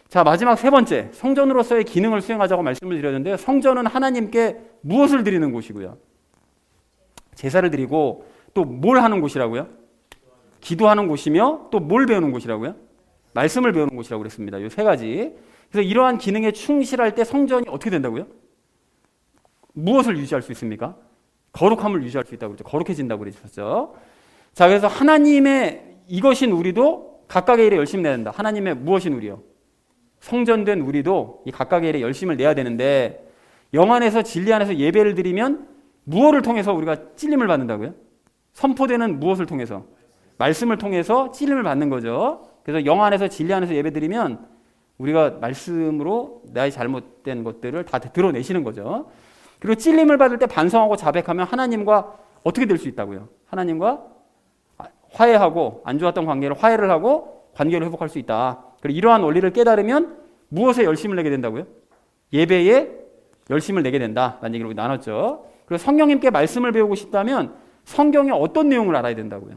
자, 마지막 세 번째, 성전으로서의 기능을 수행하자고 말씀을 드렸는데, 성전은 하나님께 무엇을 드리는 곳이고요? 제사를 드리고 또 뭘 하는 곳이라고요? 기도하는 곳이며 또 뭘 배우는 곳이라고요? 말씀을 배우는 곳이라고 그랬습니다. 이 세 가지. 그래서 이러한 기능에 충실할 때 성전이 어떻게 된다고요? 무엇을 유지할 수 있습니까? 거룩함을 유지할 수 있다고 그랬죠. 거룩해진다고 그랬었죠. 자, 그래서 하나님의 이것인 우리도 각각의 일에 열심히 내야 된다. 하나님의 무엇인 우리요? 성전된 우리도 이 각각의 일에 열심을 내야 되는데, 영 안에서 진리 안에서 예배를 드리면 무엇을 통해서 우리가 찔림을 받는다고요? 선포되는 무엇을 통해서? 말씀을 통해서 찔림을 받는 거죠. 그래서 영 안에서 진리 안에서 예배 드리면 우리가 말씀으로 나의 잘못된 것들을 다 드러내시는 거죠. 그리고 찔림을 받을 때 반성하고 자백하면 하나님과 어떻게 될 수 있다고요? 하나님과 화해하고, 안 좋았던 관계를 화해를 하고 관계를 회복할 수 있다. 그리고 이러한 원리를 깨달으면 무엇에 열심을 내게 된다고요? 예배에 열심을 내게 된다라는 얘기를 우리 나눴죠. 그리고 성령님께 말씀을 배우고 싶다면 성경의 어떤 내용을 알아야 된다고요?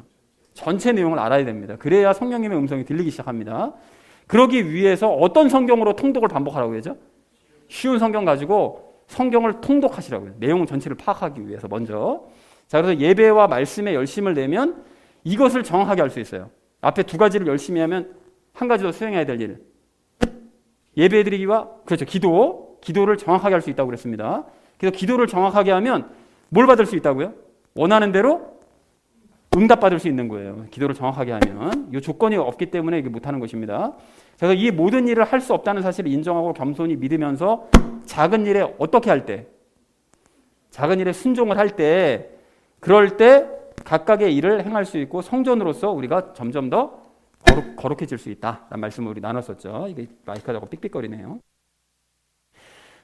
전체 내용을 알아야 됩니다. 그래야 성령님의 음성이 들리기 시작합니다. 그러기 위해서 어떤 성경으로 통독을 반복하라고 하죠? 쉬운 성경 가지고 성경을 통독하시라고요. 내용 전체를 파악하기 위해서 먼저. 자, 그래서 예배와 말씀에 열심을 내면 이것을 정확하게 할 수 있어요. 앞에 두 가지를 열심히 하면 한 가지 더 수행해야 될 일. 예배드리기와 그렇죠. 기도를 정확하게 할 수 있다고 그랬습니다. 그래서 기도를 정확하게 하면 뭘 받을 수 있다고요? 원하는 대로 응답받을 수 있는 거예요. 기도를 정확하게 하면. 이 조건이 없기 때문에 이게 못하는 것입니다. 그래서 이 모든 일을 할 수 없다는 사실을 인정하고 겸손히 믿으면서 작은 일에 어떻게 할 때? 작은 일에 순종을 할 때, 그럴 때 각각의 일을 행할 수 있고 성전으로서 우리가 점점 더 거룩해질 수 있다라는 말씀을 우리 나눴었죠. 이게 마이크가 자꾸 삑삑거리네요.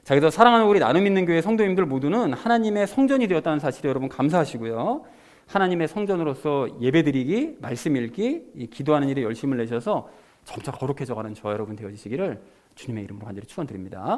자, 그래서 사랑하는 우리 나눔 있는 교회 성도님들 모두는 하나님의 성전이 되었다는 사실에 여러분 감사하시고요. 하나님의 성전으로서 예배드리기, 말씀 읽기, 기도하는 일에 열심을 내셔서 점차 거룩해져가는 저와 여러분 되어지시기를 주님의 이름으로 간절히 축원드립니다.